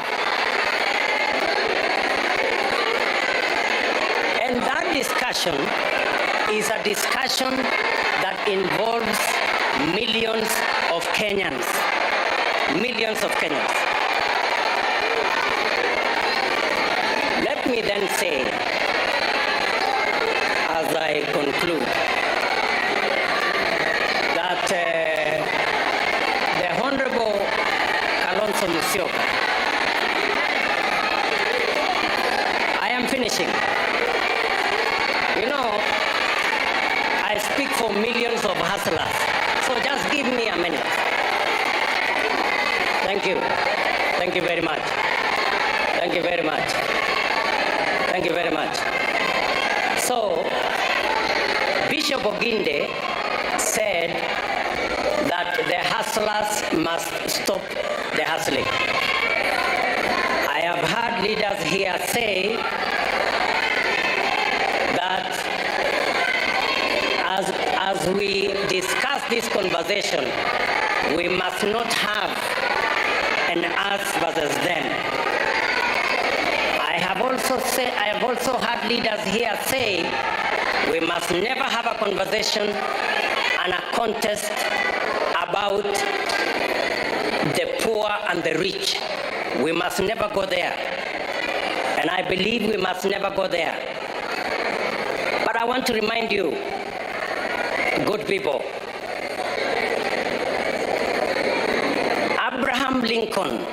And that discussion is a discussion that involves millions of Kenyans. Millions of Kenyans. Let me then say, as I conclude, that the Honorable Kalonzo Musyoka, I am finishing. You know, I speak for millions of hustlers, so just give me a minute. Thank you. Thank you very much. Thank you very much. Thank you very much. So, Bishop Oginde said that the hustlers must stop the hustling. I have heard leaders here say that as we discuss this conversation, we must not have an us versus them. I have also heard leaders here say we must never have a conversation and a contest about the poor and the rich. We must never go there. And I believe we must never go there. But I want to remind you, good people, Abraham Lincoln,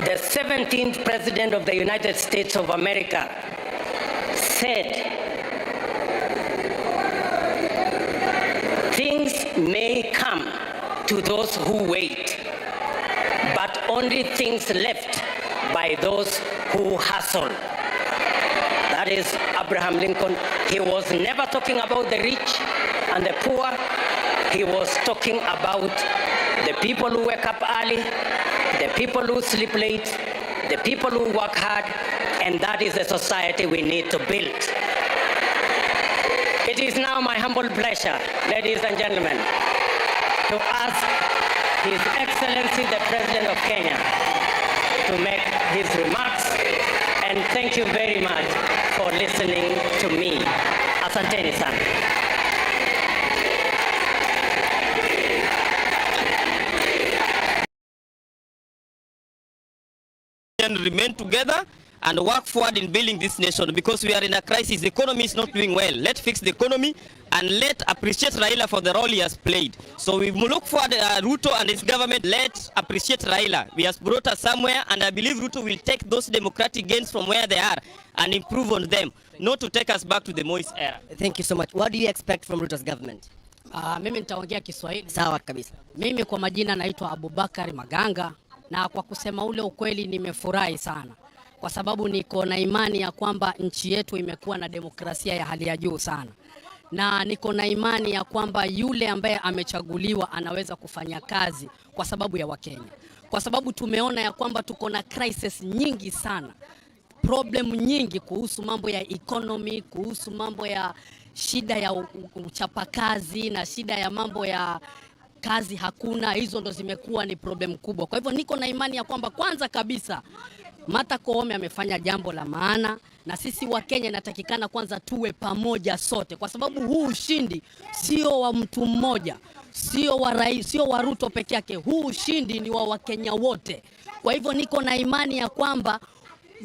the 17th President of the United States of America, said, things may come to those who wait, but only things left by those who hustle. That is Abraham Lincoln. He was never talking about the rich and the poor. He was talking about the people who wake up early, the people who sleep late, the people who work hard, and that is the society we need to build. It is now my humble pleasure, ladies and gentlemen, to ask His Excellency the President of Kenya to make his remarks, and thank you very much for listening to me. Asanteni sana. And remain together and work forward in building this nation, because we are in a crisis. The economy is not doing well. Let's fix the economy and let's appreciate Raila for the role he has played. So we look forward Ruto and his government. Let's appreciate Raila. He has brought us somewhere, and I believe Ruto will take those democratic gains from where they are and improve on them, not to take us back to the Moise era. Thank you so much. What do you expect from Ruto's government? Mimi nitaongea Kiswahili. Sawa kabisa. Mimi kwa majina naitwa Abubakari Maganga, na kwa kusema ule ukweli nimefurahi sana, kwa sababu niko na imani ya kwamba nchi yetu imekuwa na demokrasia ya hali ya juu sana, na niko na imani ya kwamba yule ambaye amechaguliwa anaweza kufanya kazi kwa sababu ya Wakenya, kwa sababu tumeona ya kwamba tuko na crisis nyingi sana, problem nyingi kuhusu mambo ya economy, kuhusu mambo ya shida ya uchapakazi na shida ya mambo ya kazi hakuna. Hizo ndo zimekuwa ni problem kubwa. Kwa hivyo niko na imani ya kwamba kwanza kabisa Martha Koome amefanya jambo la maana, na sisi wa Kenya natakikana kwanza tuwe pamoja sote, kwa sababu huu ushindi sio wa mtu mmoja, sio wa rais, sio wa Ruto peke yake. Huu ushindi ni wa Wakenya wote. Kwa hivyo niko na imani ya kwamba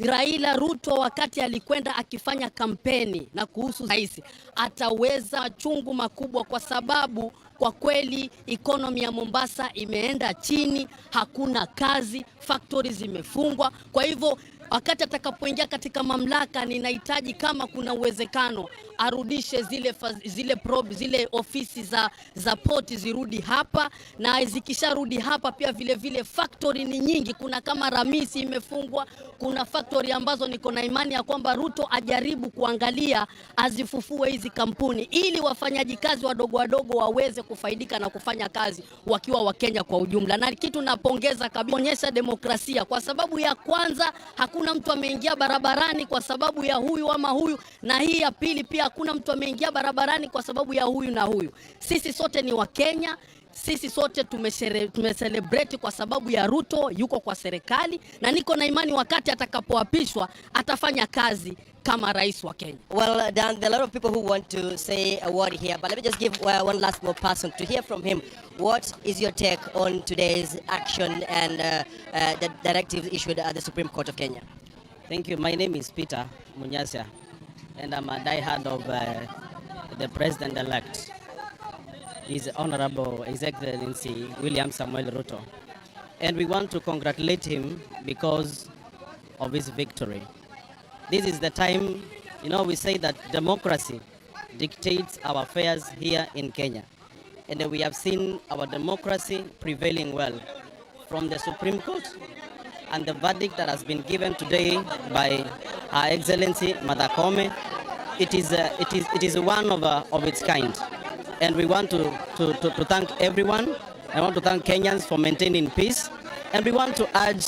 Raila Ruto wakati alikwenda akifanya kampeni na kuhusu rais ataweza chungu makubwa, kwa sababu kwa kweli economy ya Mombasa imeenda chini, hakuna kazi, factories zimefungwa. Kwa hivyo wakati atakapoingia katika mamlaka, ninahitaji kama kuna uwezekano arudishe zile ofisi za port zirudi hapa, na zikisharudi hapa pia vile factory ni nyingi. Kuna kama Ramisi imefungwa, kuna factory ambazo niko na imani ya kwamba Ruto ajaribu kuangalia azifufue hizi kampuni, ili wafanyaji kazi wadogo waweze kufaidika na kufanya kazi wakiwa wa Kenya kwa ujumla. Na kitu napongeza kabisa, onyesha demokrasia, kwa sababu ya kwanza hakuna mtu ameingia barabarani kwa sababu ya huyu ama huyu, na hii ya pili pia hakuna mtu ameingia barabarani kwa sababu ya huyu na huyu. Sisi sote ni wa Kenya, sisi sote tumecelebrate kwa sababu ya Ruto yuko kwa serikali, na niko na imani wakati atakapoapishwa atafanya kazi kama rais wa Kenya. Well, Dan, there are a lot of people who want to say a word here, but let me just give one last more person to hear from him. What is your take on today's action and the directives issued at the Supreme Court of Kenya? Thank you. My name is Peter Munyasya, and I'm a diehard of the President-elect, His Honorable His Excellency William Samuel Ruto. And we want to congratulate him because of his victory. This is the time, we say that democracy dictates our affairs here in Kenya. And we have seen our democracy prevailing well from the Supreme Court, and the verdict that has been given today by Her Excellency Martha Koome, it is one of its kind. And we want to thank everyone. I want to thank Kenyans for maintaining peace. And we want to urge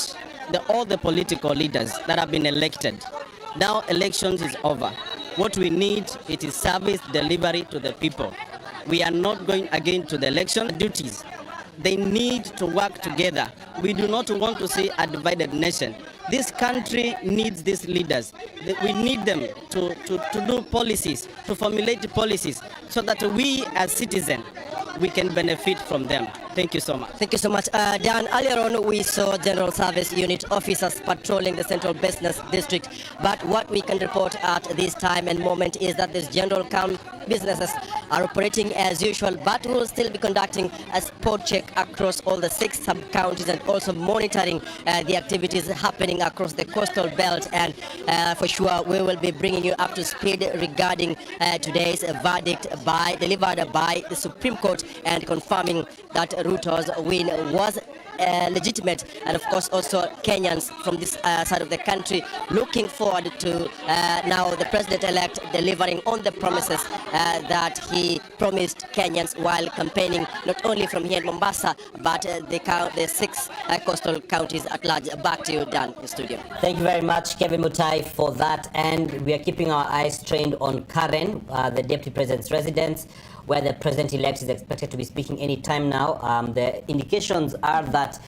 all the political leaders that have been elected. Now elections is over. What we need, it is service delivery to the people. We are not going again to the election duties. They need to work together. We do not want to see a divided nation. This country needs these leaders. We need them to do policies, to formulate policies, so that we as citizens, we can benefit from them. Thank you so much. Thank you so much. Dan, earlier on we saw General Service Unit officers patrolling the Central Business District, but what we can report at this time and moment is that these general businesses are operating as usual, but will still be conducting a spot check across all the 6 sub-counties and also monitoring the activities happening across the coastal belt. And for sure, we will be bringing you up to speed regarding today's verdict delivered by the Supreme Court, and confirming that Ruto's win was legitimate. And of course also Kenyans from this side of the country looking forward to now the president-elect delivering on the promises that he promised Kenyans while campaigning, not only from here in Mombasa, but the 6 coastal counties at large. Back to you, Dan, in studio. Thank you very much, Kevin Mutai, for that. And we are keeping our eyes trained on Karen, the Deputy President's residence, where the president-elect is expected to be speaking any time now. The indications are that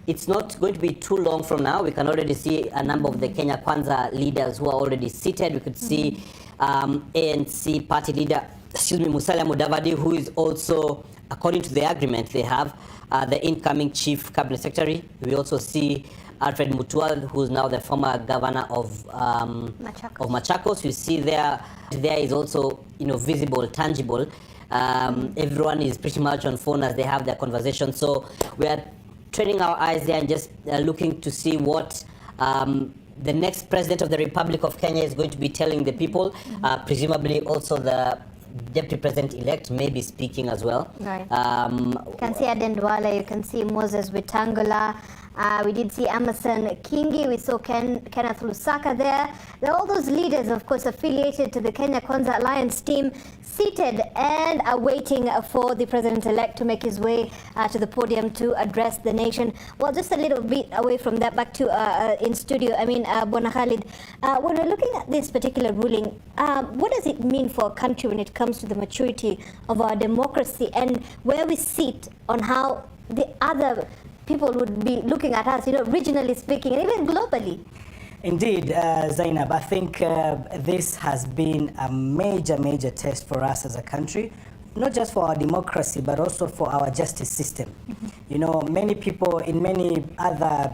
it's not going to be too long from now. We can already see a number of the Kenya Kwanza leaders who are already seated. We could see ANC party leader, Musalia Mudavadi, who is also, according to the agreement they have, the incoming chief cabinet secretary. We also see Alfred Mutua, who's now the former governor of Machakos. You see there is also, visible, tangible. Everyone is pretty much on phone as they have their conversation. So we are turning our eyes there and just looking to see what the next president of the Republic of Kenya is going to be telling the people. Presumably also the Deputy President-elect may be speaking as well. Right. You can see Aden Duale, you can see Moses Wetangula. We did see Emerson Kingi, we saw Kenneth Lusaka there. There are all those leaders, of course, affiliated to the Kenya Kwanza Alliance team, seated and are waiting for the president-elect to make his way to the podium to address the nation. Well, just a little bit away from that, back to in studio, Bwana Khalid, when we're looking at this particular ruling, what does it mean for a country when it comes to the maturity of our democracy and where we sit on how the other people would be looking at us, regionally speaking, and even globally? Indeed, Zainab, I think this has been a major test for us as a country, not just for our democracy, but also for our justice system. Many people in many other,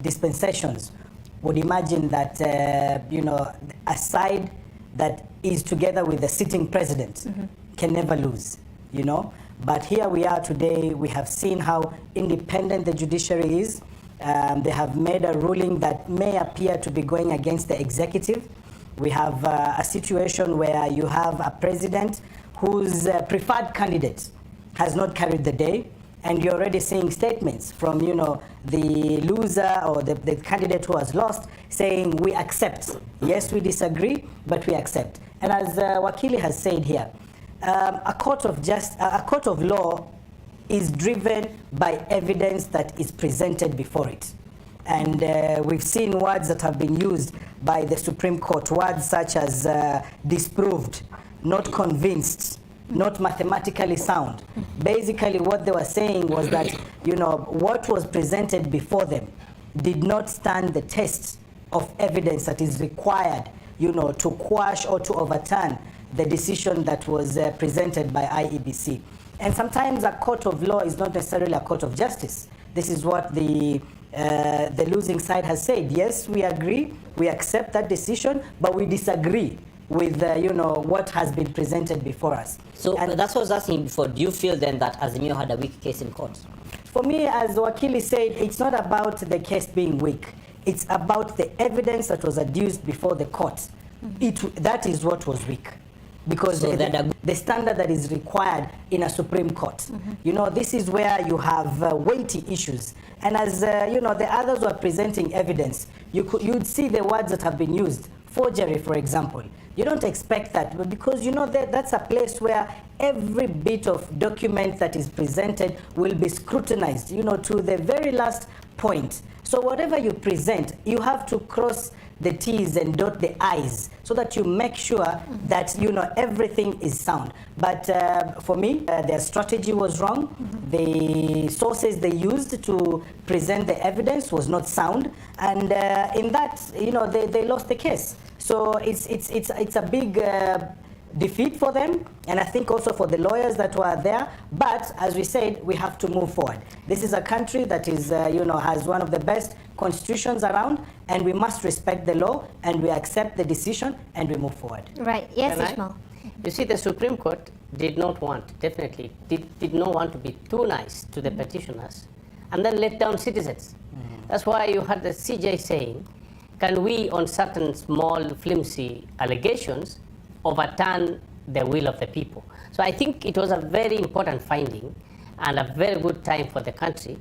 dispensations would imagine that, a side that is together with the sitting president can never lose, But here we are today. We have seen how independent the judiciary is. They have made a ruling that may appear to be going against the executive. We have a situation where you have a president whose preferred candidate has not carried the day, and you're already seeing statements from, the loser or the candidate who has lost saying, we accept. Yes, we disagree, but we accept. And as Wakili has said here, a court of law is driven by evidence that is presented before it. And we've seen words that have been used by the Supreme Court, words such as disproved, not convinced, not mathematically sound. Basically what they were saying was that, what was presented before them did not stand the test of evidence that is required, to quash or to overturn the decision that was presented by IEBC. And sometimes a court of law is not necessarily a court of justice. This is what the losing side has said. Yes, we agree, we accept that decision, but we disagree with what has been presented before us. So that's what I was asking before. Do you feel then that Azimio had a weak case in court? For me, as Wakili said, it's not about the case being weak. It's about the evidence that was adduced before the court. That is what was weak. Because the standard that is required in a Supreme Court. This is where you have weighty issues. And as the others were presenting evidence, you'd see the words that have been used. Forgery, for example. You don't expect that, but because that's a place where every bit of document that is presented will be scrutinized, to the very last point. So whatever you present, you have to cross the T's and dot the I's so that you make sure that everything is sound. But for me, their strategy was wrong. The sources they used to present the evidence was not sound, and in that, they lost the case. So it's a big defeat for them, and I think also for the lawyers that were there. But as we said, we have to move forward. This is a country that is, has one of the best constitutions around, and we must respect the law, and we accept the decision, and we move forward. Right. Yes, Ishmael. You see, the Supreme Court did not want to be too nice to the petitioners and then let down citizens. That's why you had the CJ saying, can we, on certain small, flimsy allegations, overturn the will of the people? So I think it was a very important finding and a very good time for the country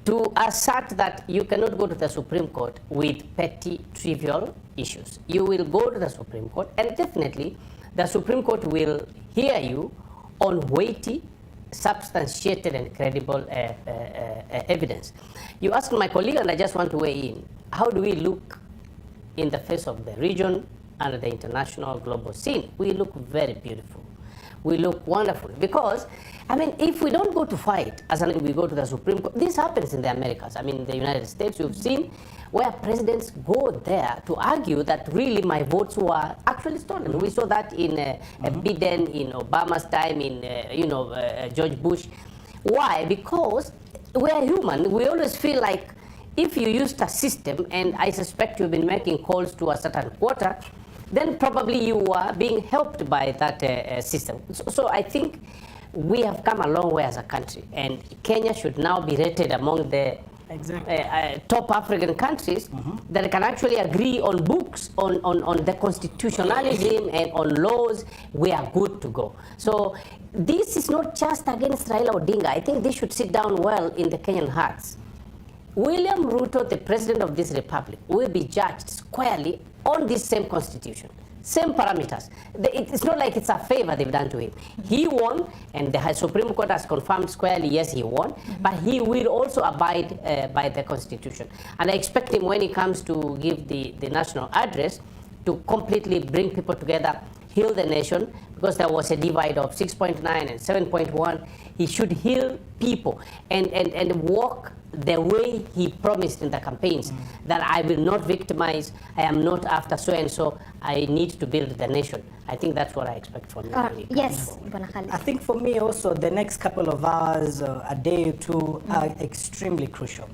to assert that you cannot go to the Supreme Court with petty, trivial issues. You will go to the Supreme Court, and definitely the Supreme Court will hear you on weighty, substantiated and credible evidence. You asked my colleague, and I just want to weigh in. How do we look in the face of the region and the international global scene? We look very beautiful. We look wonderful because, if we don't go to fight, as we go to the Supreme Court, this happens in the Americas. In the United States, you've seen where presidents go there to argue that really my votes were actually stolen. We saw that in Biden, in Obama's time, in George Bush. Why? Because we are human. We always feel like if you used a system, and I suspect you've been making calls to a certain quarter, then probably you are being helped by that system. So I think we have come a long way as a country, and Kenya should now be rated among the top African countries that can actually agree on books, on the constitutionalism and on laws. We are good to go. So this is not just against Raila Odinga. I think they should sit down well in the Kenyan hearts. William Ruto, the president of this republic, will be judged squarely on this same constitution, same parameters. It's not like it's a favor they've done to him. He won, and the Supreme Court has confirmed squarely, yes, he won, but he will also abide by the constitution. And I expect him, when he comes to give the national address, to completely bring people together, heal the nation, because there was a divide of 6.9 and 7.1. He should heal people and walk the way he promised in the campaigns, that I will not victimize, I am not after so-and-so, I need to build the nation. I think that's what I expect from him. Yes, I think for me also, the next couple of hours, a day or two, are extremely crucial.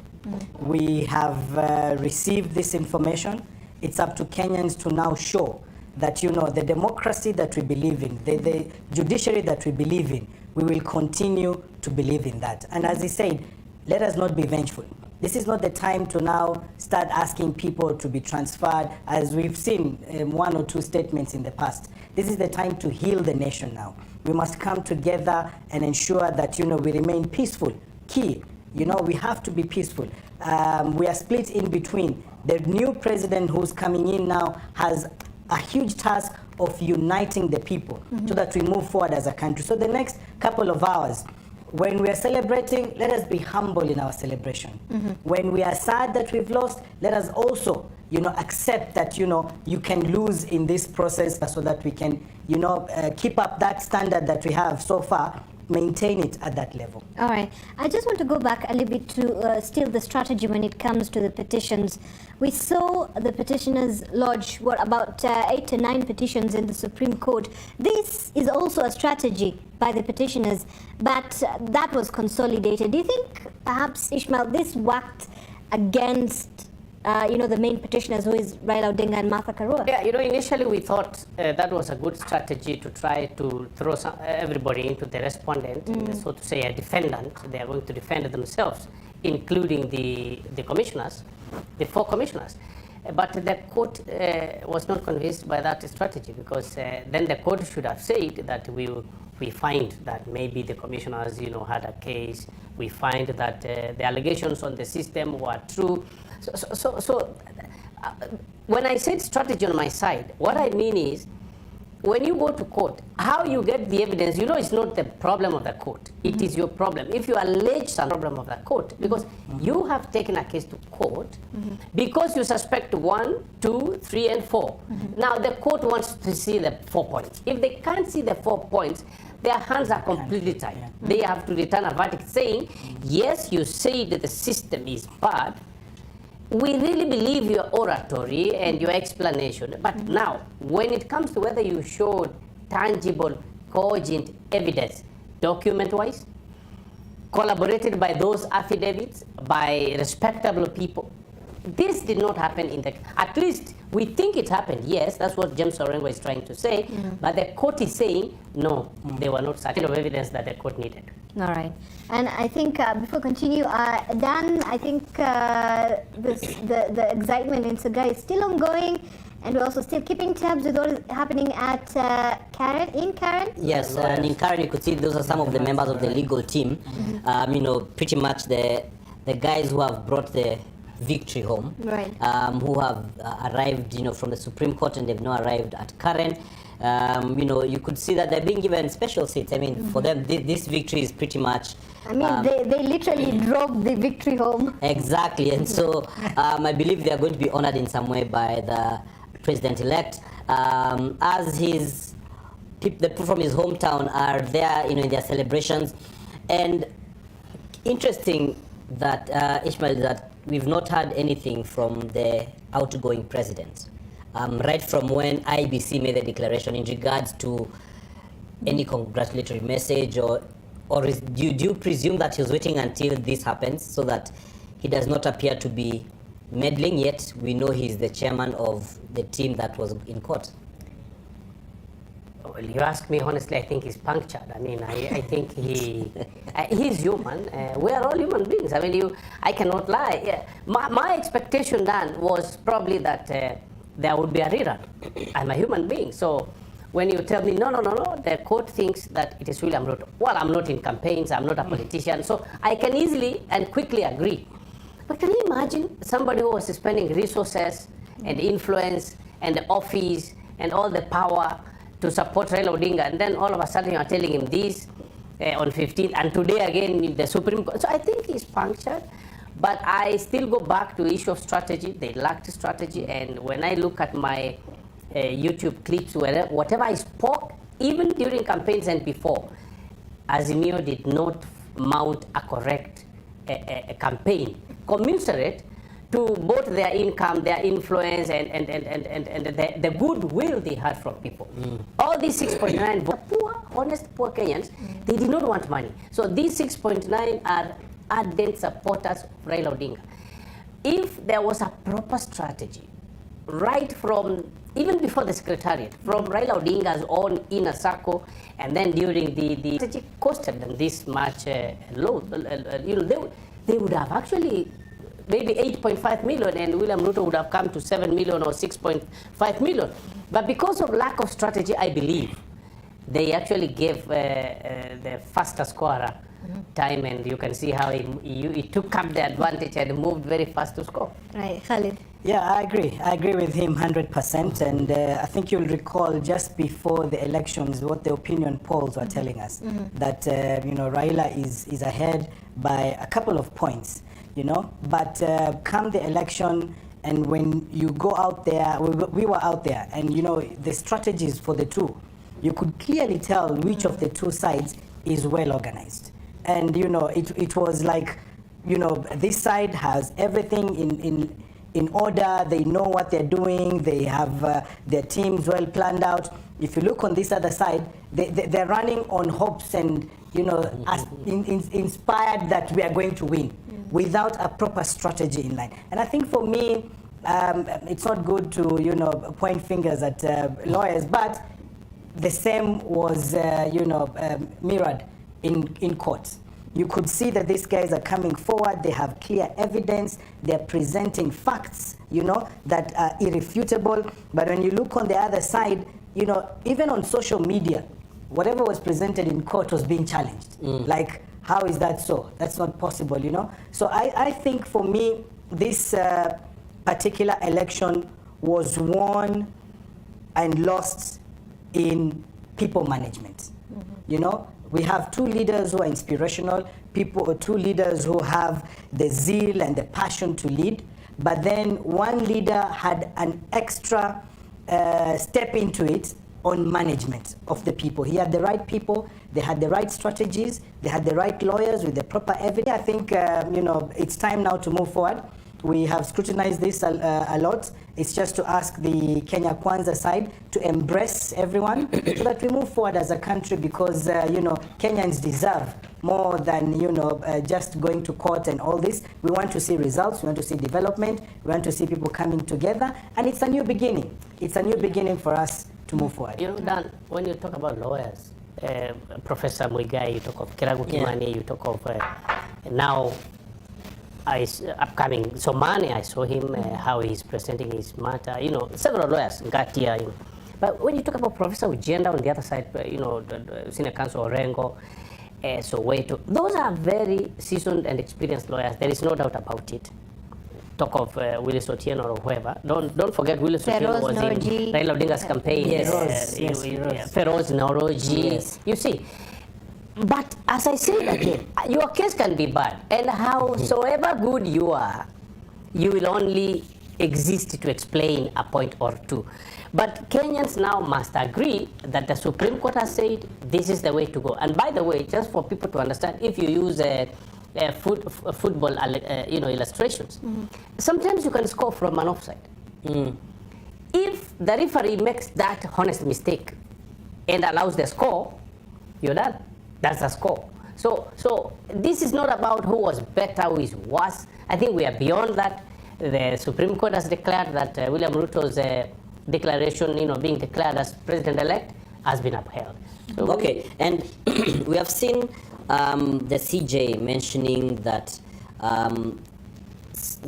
We have received this information. It's up to Kenyans to now show that, you know, the democracy that we believe in, the judiciary that we believe in, we will continue to believe in that. And as he said, let us not be vengeful. This is not the time to now start asking people to be transferred, as we've seen one or two statements in the past. This is the time to heal the nation now. We must come together and ensure that, you know, we remain peaceful. Key, you know, we have to be peaceful. We are split in between. The new president who's coming in now has a huge task of uniting the people so that we move forward as a country. So the next couple of hours, when we are celebrating, let us be humble in our celebration. When we are sad that we've lost, let us also, you know, accept that, you know, you can lose in this process, so that we can, you know, keep up that standard that we have so far, maintain it at that level. All right. I just want to go back a little bit to still the strategy when it comes to the petitions. We saw the petitioners lodge, what, about 8 to 9 petitions in the Supreme Court. This is also a strategy by the petitioners, but that was consolidated. Do you think perhaps, Ishmael, this worked against you know, the main petitioners, who is Raila Odinga and Martha Karua? Yeah, you know, initially we thought that was a good strategy to try to throw everybody into the respondent, so to say a defendant. They are going to defend themselves, including the commissioners, the 4 commissioners. But the court was not convinced by that strategy, because then the court should have said that we find that maybe the commissioners, you know, had a case. We find that the allegations on the system were true. So when I said strategy on my side, what I mean is, when you go to court, how you get the evidence, you know, it's not the problem of the court. It is your problem. If you allege some problem of the court, because you have taken a case to court, because you suspect 1, 2, 3, and 4. Now the court wants to see the 4 points. If they can't see the 4 points, their hands are completely tied. They have to return a verdict saying, yes, you say that the system is bad. We really believe your oratory and your explanation, but now, when it comes to whether you showed tangible, cogent evidence, document-wise, collaborated by those affidavits, by respectable people, this did not happen in the, at least we think it happened, yes, that's what James Orengo is trying to say, but the court is saying, no, they were not certain of evidence that the court needed. All right. And I think before continue, Dan, I think the excitement in Sugai is still ongoing, and we're also still keeping tabs with what is happening at Karen, in Karen? Yes, and in Karen you could see those are some of the members of the legal team. You know, pretty much the guys who have brought the victory home, right. Who have arrived, you know, from the Supreme Court, and they've now arrived at Karen. You know, you could see that they're being given special seats. I mean, for them, this victory is pretty much... I mean, they literally drove the victory home. Exactly, and so I believe they are going to be honored in some way by the president-elect, as the people from his hometown are there, you know, in their celebrations. And interesting that, Ishmael, that we've not heard anything from the outgoing president. Right from when IBC made the declaration in regards to any congratulatory message, or do you presume that he was waiting until this happens so that He does not appear to be meddling, yet we know he's the chairman of the team that was in court. Well, you ask me honestly, I think he's punctured. I mean, I think he's human. We are all human beings. I mean, I cannot lie. Yeah. My expectation then was probably that there would be a rerun. I'm a human being. So when you tell me, no, the court thinks that it is William Ruto. Well, I'm not in campaigns. I'm not a politician. So I can easily and quickly agree. But can you imagine somebody who was spending resources and influence and the office and all the power to support Raila Odinga, and then all of a sudden you are telling him this on 15th, and today again in the Supreme Court. So I think he's punctured, but I still go back to the issue of strategy. They lacked strategy, and when I look at my YouTube clips, whatever I spoke, even during campaigns and before, Azimio did not mount a correct campaign commensurate to both their income, their influence, and the goodwill they had from people. All these 6.9 poor, honest, poor Kenyans, they did not want money. So these 6.9 are ardent supporters of Raila Odinga. If there was a proper strategy, right from, even before the secretariat, from Raila Odinga's own inner circle, and then during the strategy costed them this much load, they would have actually maybe 8.5 million, and William Ruto would have come to 7 million or 6.5 million. But because of lack of strategy, I believe, they actually gave the faster scorer time, and you can see how he took up the advantage and moved very fast to score. Right, Khalid. Yeah, I agree with him 100%, and I think you'll recall just before the elections what the opinion polls were telling us, that Raila is ahead by a couple of points. But come the election, and when you go out there, we were out there, and the strategies for the two, you could clearly tell which of the two sides is well organized. And it was like, this side has everything in order. They know what they're doing. They have their teams well planned out. If you look on this other side, they're running on hopes and inspired that we are going to win, without a proper strategy in line. And I think for me, it's not good to point fingers at lawyers, but the same was mirrored in court. You could see that these guys are coming forward. They have clear evidence. They're presenting facts, that are irrefutable. But when you look on the other side, even on social media, whatever was presented in court was being challenged. Like, how is that so? That's not possible, So I think for me, this particular election was won and lost in people management. We have two leaders who are inspirational, two leaders who have the zeal and the passion to lead, but then one leader had an extra step into it on management of the people. He had the right people, they had the right strategies, they had the right lawyers with the proper evidence. I think, it's time now to move forward. We have scrutinized this a lot. It's just to ask the Kenya Kwanza side to embrace everyone so that we move forward as a country, because, Kenyans deserve more than, just going to court and all this. We want to see results. We want to see development. We want to see people coming together. And it's a new beginning. It's a new beginning for us to move forward. Dan, when you talk about lawyers, Professor Muigai, you talk of Kiragu Kimani, you talk of now upcoming Somane, I saw him, how he's presenting his matter, several lawyers, Ngatia, But when you talk about Professor Ujenda on the other side, Senior Counsel Orengo, Soweto, those are very seasoned and experienced lawyers. There is no doubt about it. Talk of Willis Otieno or whoever. Don't forget Willis Otieno was in Raila Odinga's campaign. Feroz Noroji. Yes. You see. But as I said again, your case can be bad. And howsoever good you are, you will only exist to explain a point or two. But Kenyans now must agree that the Supreme Court has said this is the way to go. And by the way, just for people to understand, if you use football illustrations, sometimes you can score from an offside. If the referee makes that honest mistake and allows the score, you're done. That's the score. So this is not about who was better, who is worse. I think we are beyond that. The Supreme Court has declared that William Ruto's declaration, being declared as president-elect, has been upheld. So okay, and we have seen the CJ mentioning that,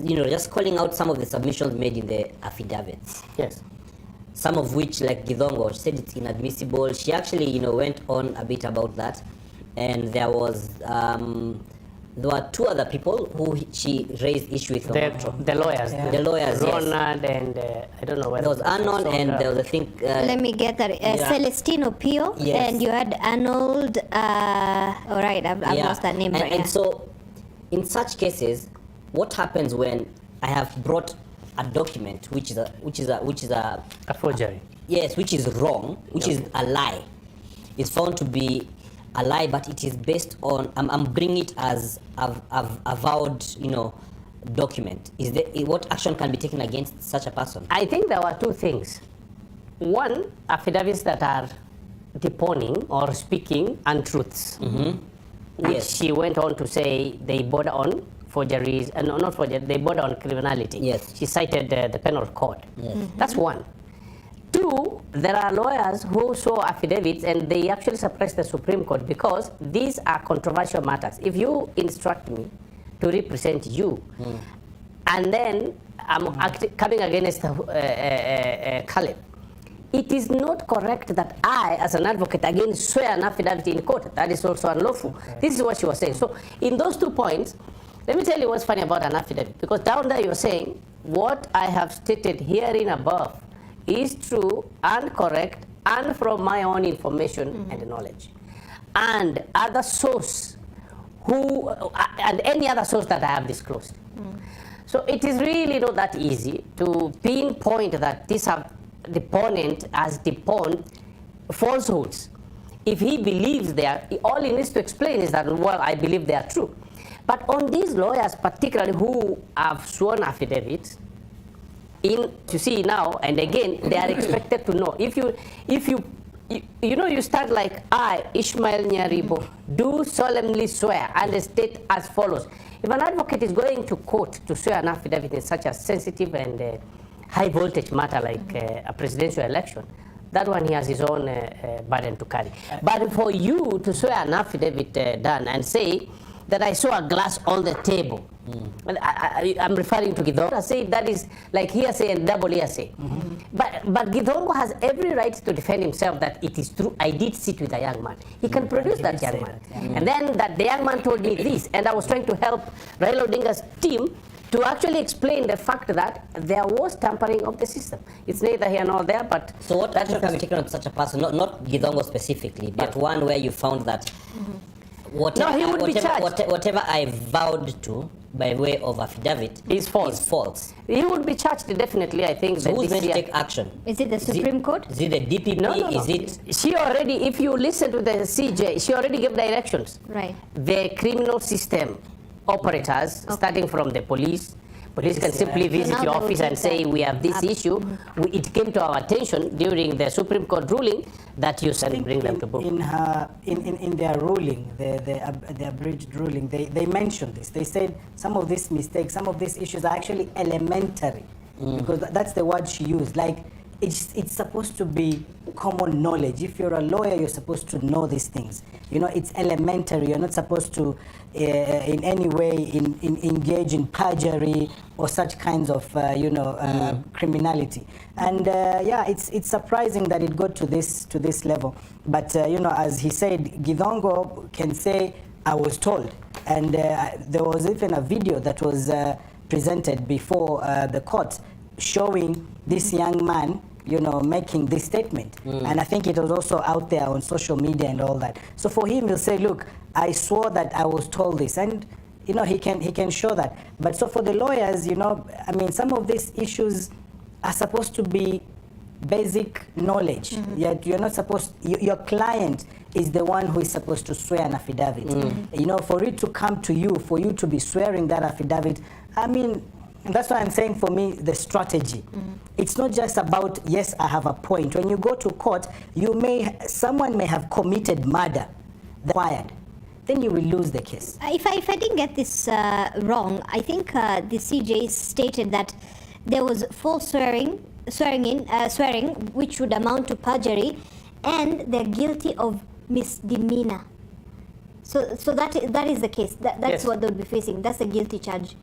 just calling out some of the submissions made in the affidavits. Yes. Some of which, like Githongo, said it's inadmissible. She actually, went on a bit about that, and there was there were two other people who she raised issue with. The lawyers. Yeah. The lawyers, Ronald and I don't know whether there was Anon and there was, I think... Let me get that. Celestino Pio, yes. And you had Arnold... all right, I've lost that name. And so, in such cases, what happens when I have brought a document which is a forgery? Yes, which is wrong, which is a lie. It's found to be a lie, but it is based on, I'm bringing it as a vowed, document. What action can be taken against such a person? I think there were two things. One, affidavits that are deponing or speaking untruths. Which yes. She went on to say they border on forgeries, and not forgery, they border on criminality. Yes. She cited the penal code. Yes. That's one. Two, there are lawyers who saw affidavits and they actually suppressed the Supreme Court because these are controversial matters. If you instruct me to represent you, and then I'm coming against Caleb, it is not correct that I, as an advocate, again swear an affidavit in court. That is also unlawful. This is what she was saying. So in those 2 points, let me tell you what's funny about an affidavit. Because down there you're saying, what I have stated herein above is true and correct and from my own information and knowledge. And other source and any other source that I have disclosed. So it is really not that easy to pinpoint that this deponent has deponed falsehoods. If he believes they are, all he needs to explain is that, well, I believe they are true. But on these lawyers, particularly who have sworn affidavits, to see now and again, they are expected to know. If you start like, I, Ishmael Nyaribo, do solemnly swear and state as follows. If an advocate is going to court to swear an affidavit in such a sensitive and high voltage matter like a presidential election, that one he has his own burden to carry. But for you to swear an affidavit done and say that I saw a glass on the table, I'm referring to Githongo. I say that is like hearsay and double hearsay. But Githongo has every right to defend himself that it is true. I did sit with a young man. He can produce that young man. And then that the young man told me this, and I was trying to help Raila Odinga's team to actually explain the fact that there was tampering of the system. It's neither here nor there, but... So what action can be taken on such a person? Not Githongo specifically, but one where you found that whatever, he would be charged. Whatever I vowed to by way of affidavit is false. He would be charged definitely, I think. So who's going to take action? Is it the Supreme Court? Is it the DPP? No. Is it... She already, if you listen to the CJ, she already gave directions. Right. The criminal system operators, starting from the police. Police can simply visit your office and say, we have this issue. It came to our attention during the Supreme Court ruling that you can bring them to book. In their ruling, the abridged ruling, they mentioned this. They said some of these mistakes, some of these issues are actually elementary. Because that's the word she used. Like, it's supposed to be common knowledge. If you're a lawyer, you're supposed to know these things. It's elementary. You're not supposed to in any way engage in perjury or such kinds of criminality. And it's surprising that it got to this level. But as he said, Githongo can say, I was told. And there was even a video that was presented before the court showing this young man making this statement. And I think it was also out there on social media and all that. So for him, he'll say, look, I swore that I was told this. And, he can show that. But so for the lawyers, some of these issues are supposed to be basic knowledge. Yet you're not supposed, your client is the one who is supposed to swear an affidavit. For it to come to you, for you to be swearing that affidavit, and that's why I'm saying, for me, the strategy. It's not just about, yes, I have a point. When you go to court, someone may have committed murder. Required. then you will lose the case. If I didn't get this wrong, I think the CJ stated that there was false swearing, which would amount to perjury, and they're guilty of misdemeanor. So that is the case. That's Yes. what they'll be facing. That's a guilty charge.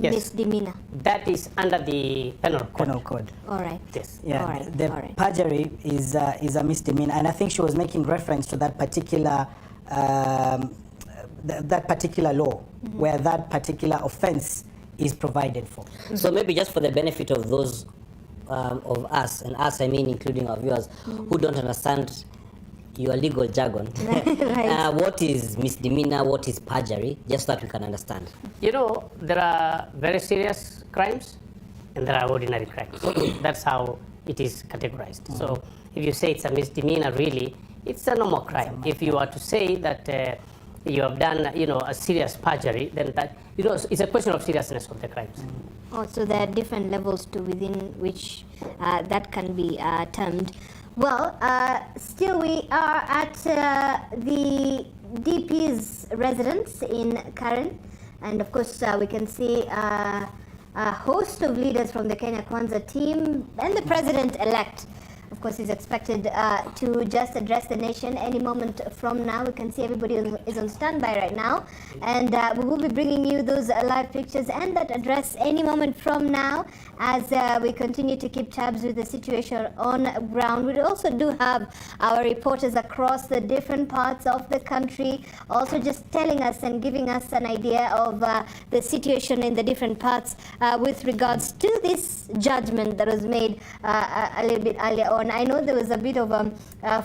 Yes. Misdemeanor. That is under the penal code. All right. Yes. Yeah, All right, the all right. perjury is a misdemeanor, and I think she was making reference to that particular that particular law, where that particular offense is provided for. So maybe just for the benefit of those of us, and us I mean including our viewers, who don't understand your legal jargon, what is misdemeanor, what is perjury, just so that we can understand. You know, there are very serious crimes and there are ordinary crimes. That's how it is categorized. So if you say it's a misdemeanor, really, it's a normal crime. If you are to say that you have done, a serious perjury, then that, it's a question of seriousness of the crimes. Oh, so there are different levels to within which that can be termed. Well, still we are at the DP's residence in Karen, and of course we can see a host of leaders from the Kenya Kwanza team, and the president-elect, of course, is expected to just address the nation any moment from now. We can see everybody is on standby right now, and we will be bringing you those live pictures and that address any moment from now as we continue to keep tabs with the situation on ground. We also do have our reporters across the different parts of the country also just telling us and giving us an idea of the situation in the different parts with regards to this judgment that was made a little bit earlier on. I know there was a bit of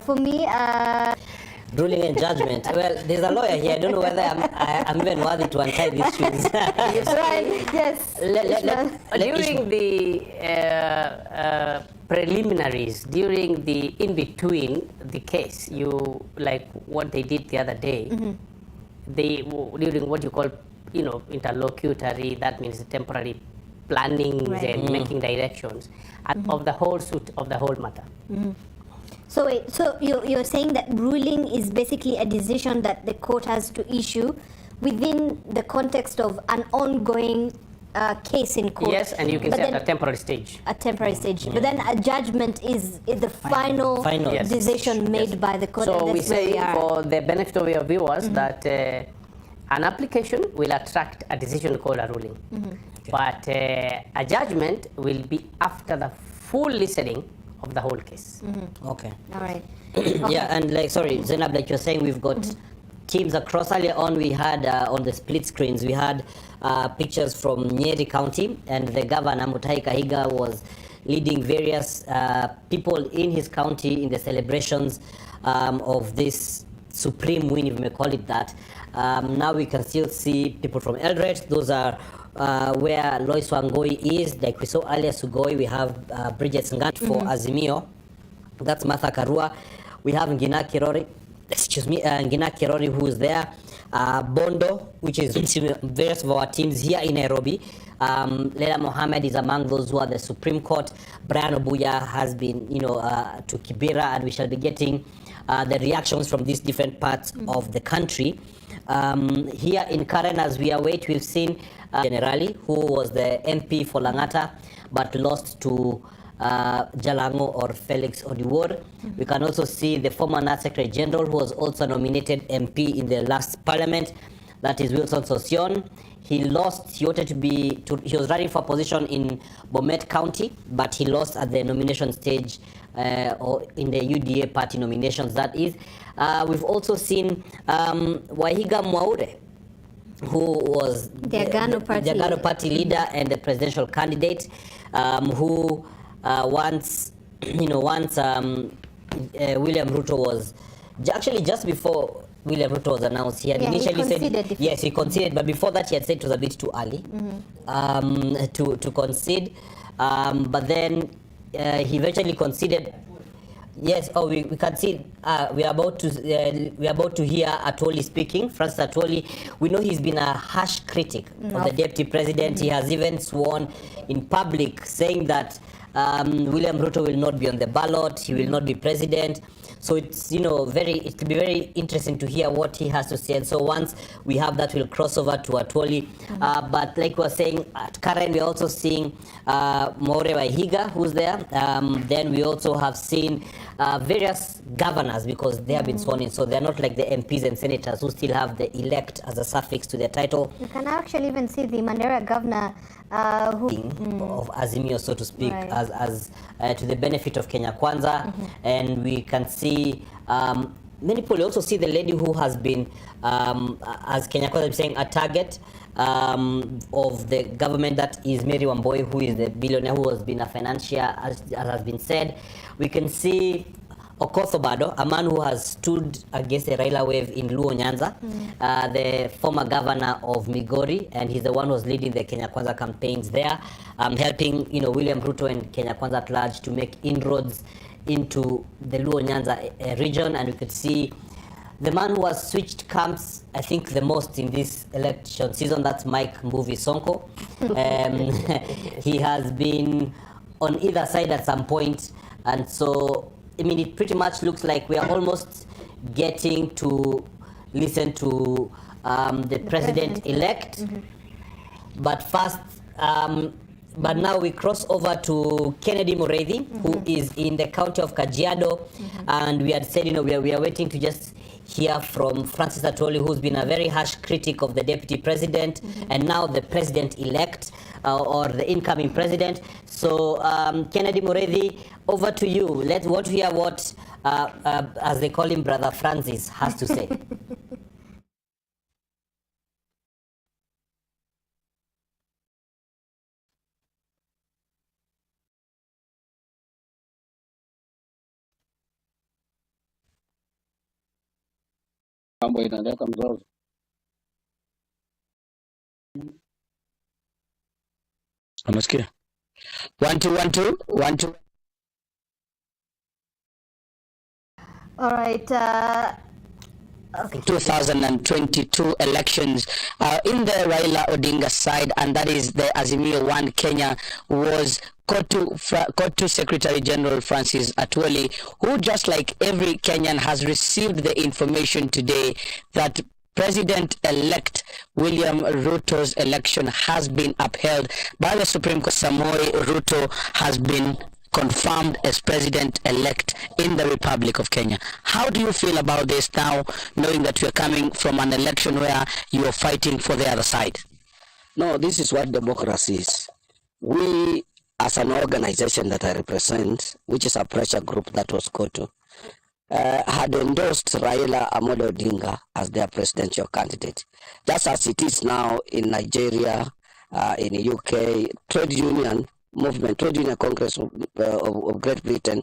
for me Ruling and judgment. Well, there's a lawyer here. I don't know whether I'm even worthy to untie these shoes. right, yes. During the preliminaries, during the in-between the case, like what they did the other day, during what you call, interlocutory, that means temporary planning and making directions of the whole suit, of the whole matter. So wait, so you're saying that ruling is basically a decision that the court has to issue within the context of an ongoing case in court. Yes, and you can say at a temporary stage. A temporary stage. But then a judgment is the final decision made by the court. So we say for the benefit of your viewers that an application will attract a decision called a ruling. But a judgment will be after the full listening of the whole case. Okay. All right. Yeah, and sorry, Zainab, like you're saying, we've got teams across. Earlier on, we had on the split screens, we had pictures from Nyeri County, and the governor, Mutahi Kahiga, was leading various people in his county in the celebrations of this supreme win, if we may call it that. Now we can still see people from Eldoret. Those are where Lois Wangoi is. Like we saw earlier, Sugoi, we have Bridget Ngat for Azimio. That's Martha Karua. We have Ngina Kirori, Ngina Kirori, who is there. Bondo, which is various of our teams here in Nairobi. Leila Mohammed is among those who are the Supreme Court. Brian Obuya has been, to Kibera, and we shall be getting the reactions from these different parts of the country. Here in Karen, as we await, we've seen Generali, who was the MP for Langata, but lost to Jalango or Felix Odiwuor. We can also see the former NAS Secretary General, who was also nominated MP in the last parliament. That is Wilson Sosion. He lost. He wanted to be. He was running for position in Bomet County, but he lost at the nomination stage, or in the UDA party nominations. That is. We've also seen Wahiga Mwaure, who was the Agano party leader and the presidential candidate, who once William Ruto was actually just before William Ruto was announced, he had initially said yes, he conceded, but before that he had said it was a bit too early to concede, but then he eventually conceded. Yes, we can see we are about to hear Atwoli speaking. Francis Atwoli, we know he's been a harsh critic of the deputy president. He has even sworn in public saying that William Ruto will not be on the ballot, he will not be president. So it's, it will be very interesting to hear what he has to say. And so once we have that, we'll cross over to Atwoli. But like we were saying, at Karen, we're also seeing More Wahiga, who's there. Then we also have seen various governors, because they have been sworn in. So they're not like the MPs and senators who still have the elect as a suffix to their title. You can actually even see the Mandera governor of Azimio, so to speak, right, as to the benefit of Kenya Kwanza. And we can see many people. Also see the lady who has been, as Kenya Kwanza is saying, a target of the government, that is Mary Wamboi, who is the billionaire who has been a financier, as has been said. We can see Okoth Obado, a man who has stood against the Raila wave in Luo Nyanza, the former governor of Migori, and he's the one who's leading the Kenya Kwanza campaigns there, helping William Ruto and Kenya Kwanza at large to make inroads into the Luo Nyanza region. And we could see the man who has switched camps, I think, the most in this election season, that's Mike Mbuvi Sonko. He has been on either side at some point, and so I mean, it pretty much looks like we are almost getting to listen to the president-elect. But first, but now we cross over to Kennedy Mureithi, who is in the county of Kajiado, and we had said, we are waiting to just hear from Francis Atwoli, who's been a very harsh critic of the deputy president, and now the president-elect, or the incoming president. So Kennedy Mureithi, over to you. Let's hear what, as they call him, Brother Francis has to say. Mambo inaleta mzozo. Unasikia? 1 2 1 2 1 2. All right. 2022 elections in the Raila Odinga side, and that is the Azimio One Kenya, was Kotu Secretary General Francis Atwoli, who, just like every Kenyan, has received the information today that President-elect William Ruto's election has been upheld by the Supreme Court. Samoei Ruto has been confirmed as president-elect in the Republic of Kenya. How do you feel about this now, knowing that you're coming from an election where you are fighting for the other side? No, this is what democracy is. We, as an organization that I represent, which is a pressure group that was Kotu, had endorsed Raila Amolo Odinga as their presidential candidate. Just as it is now in Nigeria, in the UK, trade union movement, trade union congress of Great Britain,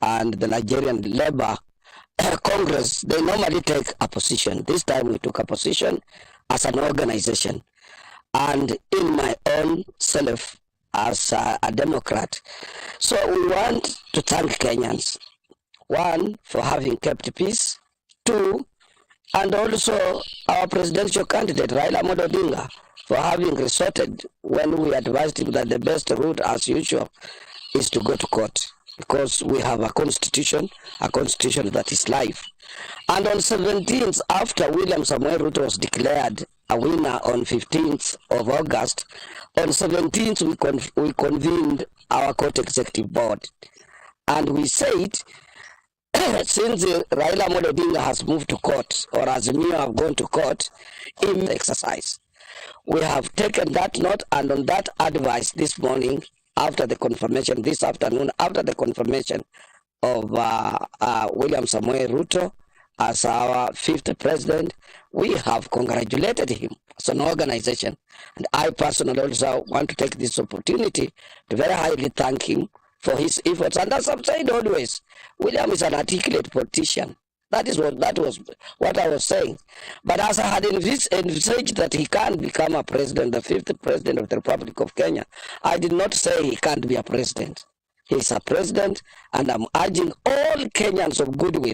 and the Nigerian Labour Congress, they normally take a position. This time we took a position as an organization. And in my own self as a Democrat. So we want to thank Kenyans. 1, for having kept peace. 2, and also our presidential candidate, Raila Amolo Odinga, for having resorted when we advised him that the best route, as usual, is to go to court, because we have a constitution that is live. And on 17th, after William Samoei Ruto was declared a winner on 15th of August, on 17th we convened our court executive board, and we said, since Raila Amolo Odinga has moved to court, or Azimio have gone to court, in exercise. We have taken that note, and on that advice this morning, after the confirmation, this afternoon, after the confirmation of William Samoei Ruto as our 5th president, we have congratulated him as an organization. And I personally also want to take this opportunity to very highly thank him for his efforts. And as I've said always, William is an articulate politician. That was what I was saying. But as I had envisaged that he can't become a president, the 5th president of the Republic of Kenya, I did not say he can't be a president. He's a president, and I'm urging all Kenyans of goodwill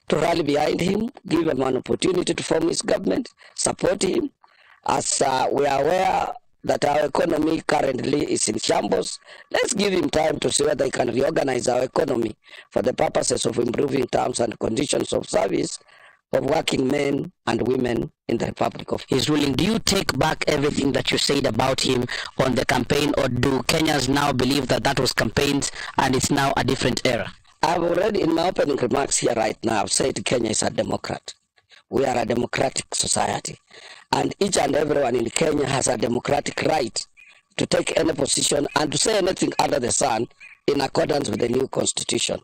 to rally behind him, give him an opportunity to form his government, support him. As we are aware, that our economy currently is in shambles. Let's give him time to see whether he can reorganize our economy for the purposes of improving terms and conditions of service of working men and women in the Republic of his ruling. Do you take back everything that you said about him on the campaign, or do Kenyans now believe that that was campaigns and it's now a different era? I've already, in my opening remarks here right now, I've said Kenya is a democrat. We are a democratic society. And each and everyone in Kenya has a democratic right to take any position and to say anything under the sun in accordance with the new constitution,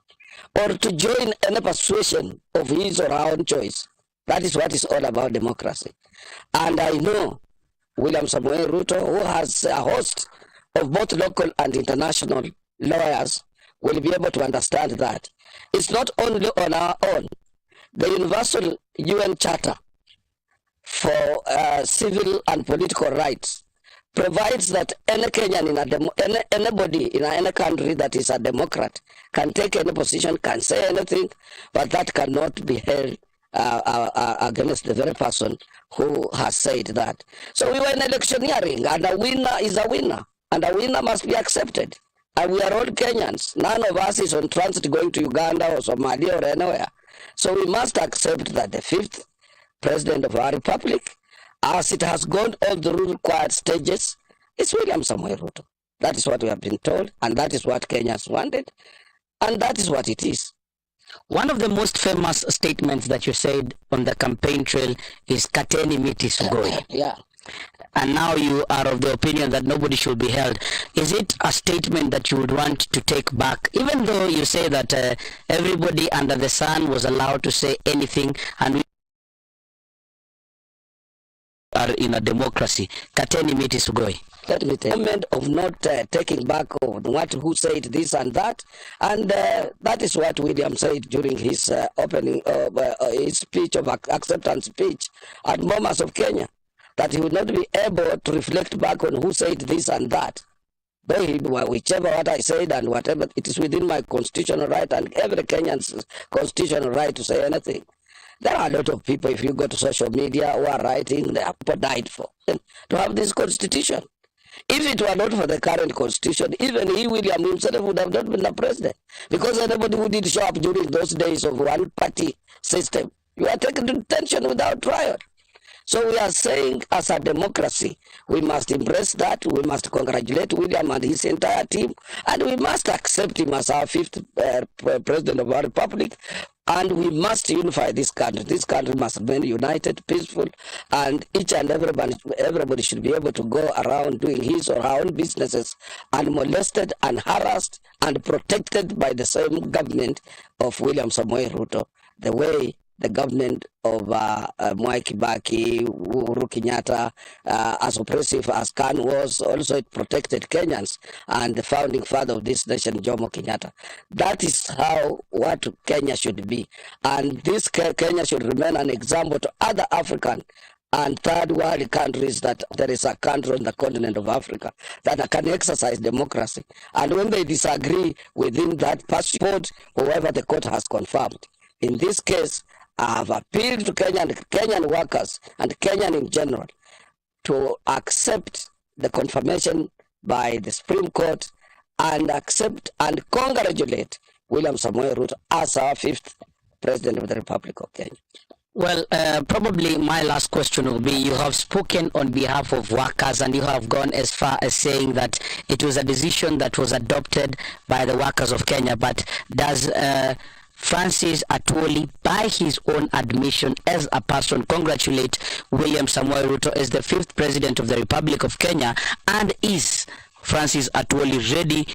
or to join any persuasion of his or her own choice. That is what is all about democracy. And I know William Samoei Ruto, who has a host of both local and international lawyers, will be able to understand that it's not only on our own. The Universal UN Charter for civil and political rights provides that any Kenyan anybody in any country that is a democrat can take any position, can say anything, but that cannot be held against the very person who has said that. So we were in electioneering, and a winner is a winner, and a winner must be accepted. And we are all Kenyans. None of us is on transit going to Uganda or Somalia or anywhere. So we must accept that the fifth president of our republic, as it has gone all the required stages, is William Samoei Ruto. That is what we have been told, and that is what Kenyans wanted, and that is what it is. One of the most famous statements that you said on the campaign trail is "Kateni miti sugoi." Yeah. And now you are of the opinion that nobody should be held. Is it a statement that you would want to take back, even though you say that everybody under the sun was allowed to say anything, and we are in a democracy? Kateni miti sugoi. Let me tell you, the of not taking back of who said this and that, and that is what William said during his opening, his speech of acceptance speech at Bomas of Kenya, that he would not be able to reflect back on who said this and that. Though whichever what I said and whatever, it is within my constitutional right and every Kenyan's constitutional right to say anything. There are a lot of people, if you go to social media, who are writing, they have died for to have this constitution. If it were not for the current constitution, even he, William himself, would have not been the president. Because anybody who did show up during those days of one-party system, you are taken to detention without trial. So we are saying, as a democracy, we must embrace that. We must congratulate William and his entire team, and we must accept him as our fifth president of our republic. And we must unify this country. This country must remain united, peaceful, and each and everybody should be able to go around doing his or her own businesses unmolested and harassed and protected by the same government of William Samoei Ruto, the way the government of Mwai Kibaki, Uhuru Kenyatta, as oppressive as Khan was, also it protected Kenyans, and the founding father of this nation, Jomo Kenyatta. That is how what Kenya should be. And this Kenya should remain an example to other African and third world countries that there is a country on the continent of Africa that can exercise democracy. And when they disagree within that passport, whoever the court has confirmed. In this case, I have appealed to Kenyan workers and Kenyan in general to accept the confirmation by the Supreme Court and accept and congratulate William Samoei Ruto as our fifth president of the Republic of Kenya. Well, probably my last question will be, you have spoken on behalf of workers and you have gone as far as saying that it was a decision that was adopted by the workers of Kenya, but does Francis Atwoli, by his own admission as a person, congratulate William Samoei Ruto as the fifth president of the Republic of Kenya? And is Francis Atwoli ready